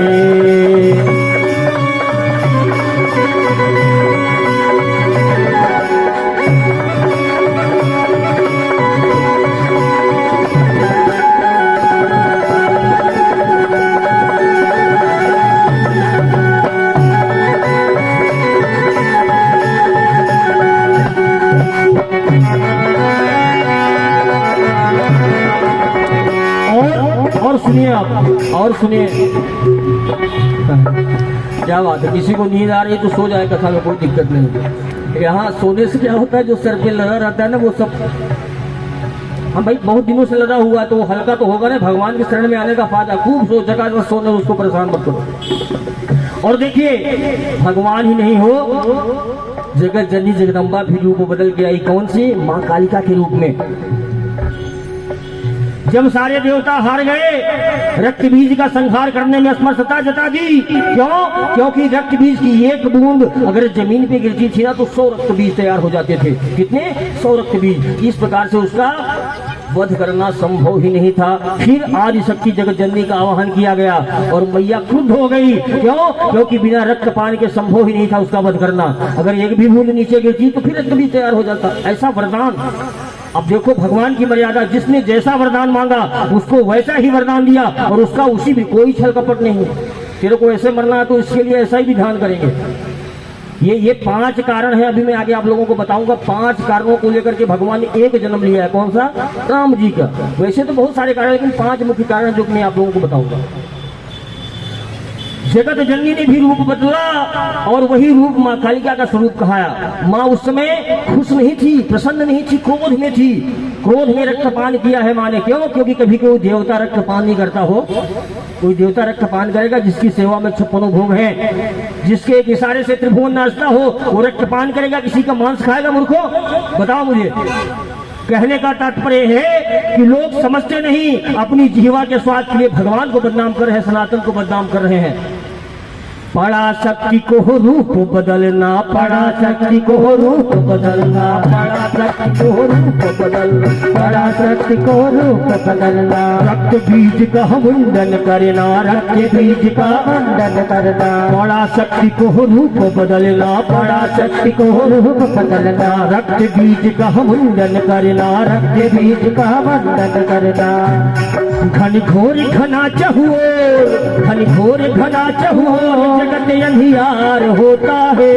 और सुनिए आप, और सुनिए क्या बात है। किसी को नींद आ रही है तो सो जाए, कथा में कोई दिक्कत नहीं। यहाँ सोने से क्या होता है, जो सर पे लगा रहता है ना वो सब हम भाई बहुत दिनों से लड़ा हुआ तो हल्का तो होगा ना, भगवान की शरण में आने का फायदा। खूब सोच जगह बस सोने, उसको परेशान मत करो। और देखिए भगवान ही नहीं हो, जगत जननी जगदम्बा भी रूप बदल के आई। कौन सी? माँ कालिका के रूप में। जब सारे देवता हार गए, रक्त बीज का संहार करने में असमर्थता जता दी। क्यों? क्योंकि रक्त बीज की एक बूंद अगर जमीन पे गिरती थी ना तो 100 रक्त बीज तैयार हो जाते थे। कितने? 100 रक्त बीज। इस प्रकार से उसका वध करना संभव ही नहीं था। फिर आदि शक्ति जगत जननी का आवाहन किया गया और मैया क्रुद्ध हो गई। क्यों? क्योंकि बिना रक्तपान के संभव ही नहीं था उसका वध करना। अगर एक भी बूंद नीचे गिरती तो फिर रक्त बीज तैयार हो जाता। ऐसा वरदान। अब देखो भगवान की मर्यादा, जिसने जैसा वरदान मांगा उसको वैसा ही वरदान दिया, और उसका उसी भी कोई छल कपट नहीं। तेरे को ऐसे मरना है तो इसके लिए ऐसा ही विधान करेंगे। ये 5 कारण है। अभी मैं आगे आप लोगों को बताऊंगा। 5 कारणों को लेकर के भगवान ने एक जन्म लिया है। कौन सा? राम जी का। वैसे तो बहुत सारे कारण, लेकिन 5 मुख्य कारण जो मैं आप लोगों को बताऊंगा। जगत जननी ने भी रूप बदला और वही रूप माँ कालिका का स्वरूप कहाया। माँ उस समय खुश नहीं थी, प्रसन्न नहीं थी, क्रोध में थी। क्रोध में रक्तपान किया है माँ ने। क्यों? क्योंकि कभी कोई देवता रक्तपान नहीं करता हो। कोई देवता रक्तपान करेगा जिसकी सेवा में 56 भोग हैं, जिसके एक इशारे से त्रिभुवन नाचता हो, वो रक्तपान करेगा? किसी का मांस खाएगा मूर्खों? बताओ मुझे। कहने का तात्पर्य है कि लोग समझते नहीं, अपनी जिह्वा के स्वाद के लिए भगवान को बदनाम कर रहे हैं, सनातन को बदनाम कर रहे हैं। पराशक्ति को रूप बदलना, पराशक्ति को रूप बदलना, पराशक्ति को रूप बदलना, पराशक्ति को रूप बदलना। रक्त बीज का मुंडन करना, रक्त बीज का मुंडन करना। पराशक्ति को रूप बदलना, पराशक्ति को रूप बदलना। रक्त बीज का मुंडन करना, रक्त बीज का मुंडन करना। घन घोर घना चहुओर, घन घोर घना चहुओर, जगत अंधियार होता है।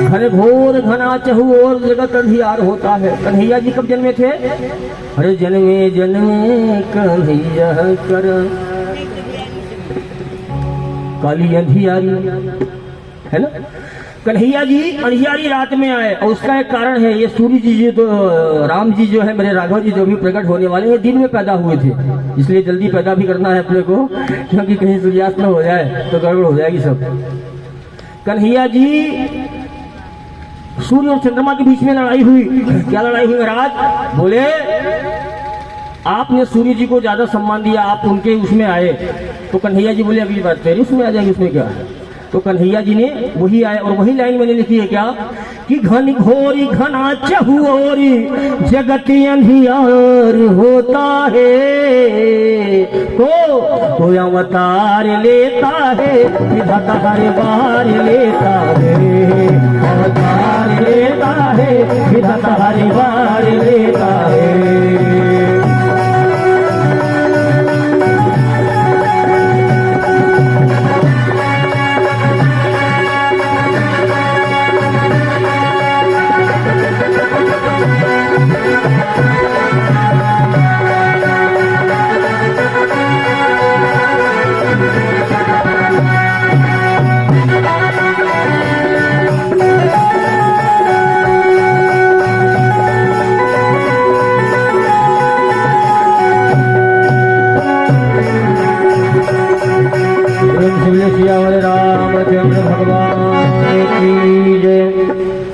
घन घोर घना चहुओर, जगत अंधियार होता है। कन्हैया जी कब जन्मे थे? अरे जन्मे जन्मे कन्हैया कर काली अंधियारी, है ना? कन्हैया जी अंधियारी रात में आए और उसका एक कारण है। ये सूर्य जी जो राम जी जो है, मेरे राघव जी जो भी प्रकट होने वाले हैं, दिन में पैदा हुए थे, इसलिए जल्दी पैदा भी करना है अपने को, क्योंकि कहीं सूर्यास्त न हो जाए तो गड़बड़ हो जाएगी सब। कन्हैया जी, सूर्य और चंद्रमा के बीच में लड़ाई हुई। क्या लड़ाई हुई महाराज? बोले आपने सूर्य जी को ज्यादा सम्मान दिया, आप उनके उसमें आए। तो कन्हैया जी बोले अगली बार तेरे उसमें आ जाएगी, उसमें क्या है? तो कन्हैया जी ने वही आए और वही लाइन मैंने लिखी है क्या कि घन घोरी घना चहुओरी जगत अंधियार होता है, तो अवतार लेता है विधाता हर बार लेता है, अवतार लेता है विधाता हर बार लेता है। रामचंद्र भगवान की जय।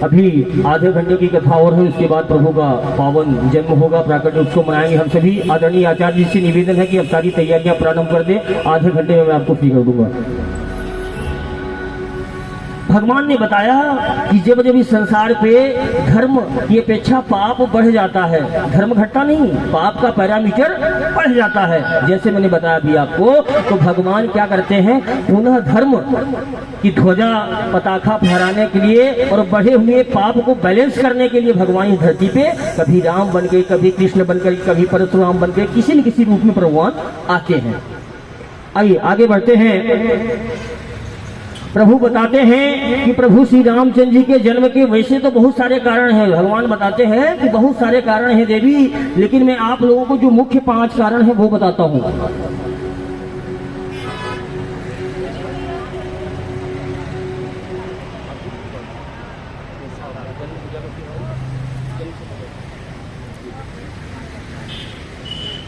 अभी आधे घंटे की कथा और है, उसके बाद प्रभु का पावन जन्म होगा, प्राकट्य उत्सव मनाएंगे हम सभी। आदरणीय आचार्य जी से निवेदन है कि अब सारी तैयारियां प्रारंभ कर दें, आधे घंटे में मैं आपको फ्री कर दूंगा। भगवान ने बताया कि जब जब इस संसार पे धर्म की अपेक्षा पाप बढ़ जाता है, धर्म घटता नहीं, पाप का पैरामीटर बढ़ जाता है, जैसे मैंने बताया अभी आपको, तो भगवान क्या करते हैं, पुनः धर्म की ध्वजा पताका फहराने के लिए और बढ़े हुए पाप को बैलेंस करने के लिए भगवान इस धरती पे कभी राम बन के, कभी कृष्ण बनकर, कभी परशुराम बन के, किसी न किसी रूप में भगवान आते हैं। आइए आगे बढ़ते हैं। प्रभु बताते हैं कि प्रभु श्री रामचंद्र जी के जन्म के वैसे तो बहुत सारे कारण हैं, भगवान बताते हैं कि बहुत सारे कारण हैं देवी, लेकिन मैं आप लोगों को जो मुख्य 5 कारण हैं वो बताता हूं।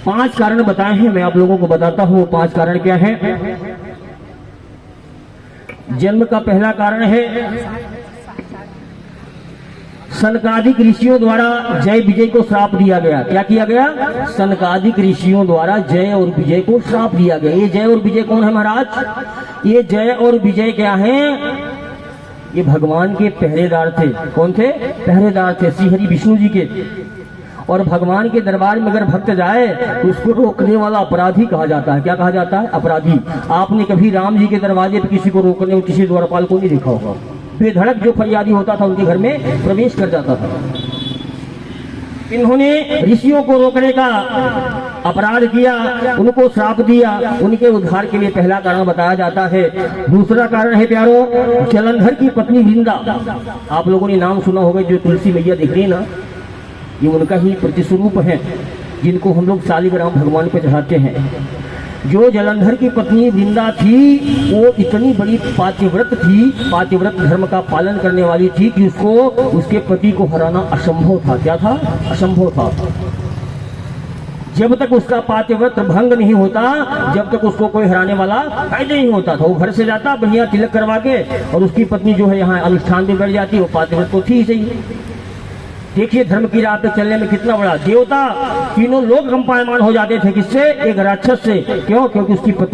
5 कारण बताए हैं, मैं आप लोगों को बताता हूं 5 कारण क्या हैं। जन्म का पहला कारण है सनकादिक ऋषियों द्वारा जय विजय को श्राप दिया गया। क्या किया गया? सनकादिक ऋषियों द्वारा जय और विजय को श्राप दिया गया। ये जय और विजय कौन है महाराज? ये जय और विजय क्या हैं? ये भगवान के पहरेदार थे। कौन थे? पहरेदार थे श्री हरि विष्णु जी के। और भगवान के दरबार में अगर भक्त जाए तो उसको रोकने वाला अपराधी कहा जाता है। क्या कहा जाता है? अपराधी। आपने कभी राम जी के दरवाजे पर किसी को रोकने, किसी द्वारपाल को नहीं देखा होगा। बेधड़क जो फरियादी होता था उनके घर में प्रवेश कर जाता था। इन्होंने ऋषियों को रोकने का अपराध किया, उनको श्राप दिया। उनके उद्धार के लिए पहला कारण बताया जाता है। दूसरा कारण है प्यारो, जलंधर की पत्नी वृंदा। आप लोगों ने नाम सुना होगा, जो तुलसी मैया दिख रही है ना, ये उनका ही प्रतिस्वरूप है, जिनको हम लोग शालिग्राम भगवान पे चढ़ाते हैं। जो जलंधर की पत्नी वृंदा थी वो इतनी बड़ी पातिव्रत थी, पातिव्रत धर्म का पालन करने वाली थी कि उसको उसके पति को हराना असंभव था। क्या था? असंभव था। जब तक उसका पातिव्रत भंग नहीं होता, जब तक उसको कोई हराने वाला पैदा नहीं होता था। वो घर से जाता बढ़िया तिलक करवा के, और उसकी पत्नी जो है यहाँ अनुष्ठान में बैठ जाती। वो पातिव्रत तो थी ही सही। देखिए धर्म की राह पे चलने में कितना बड़ा देवता, तीनों लोग कंपायमान हो जाते थे। किससे? एक राक्षस से। क्यों? क्योंकि उसकी पत्नी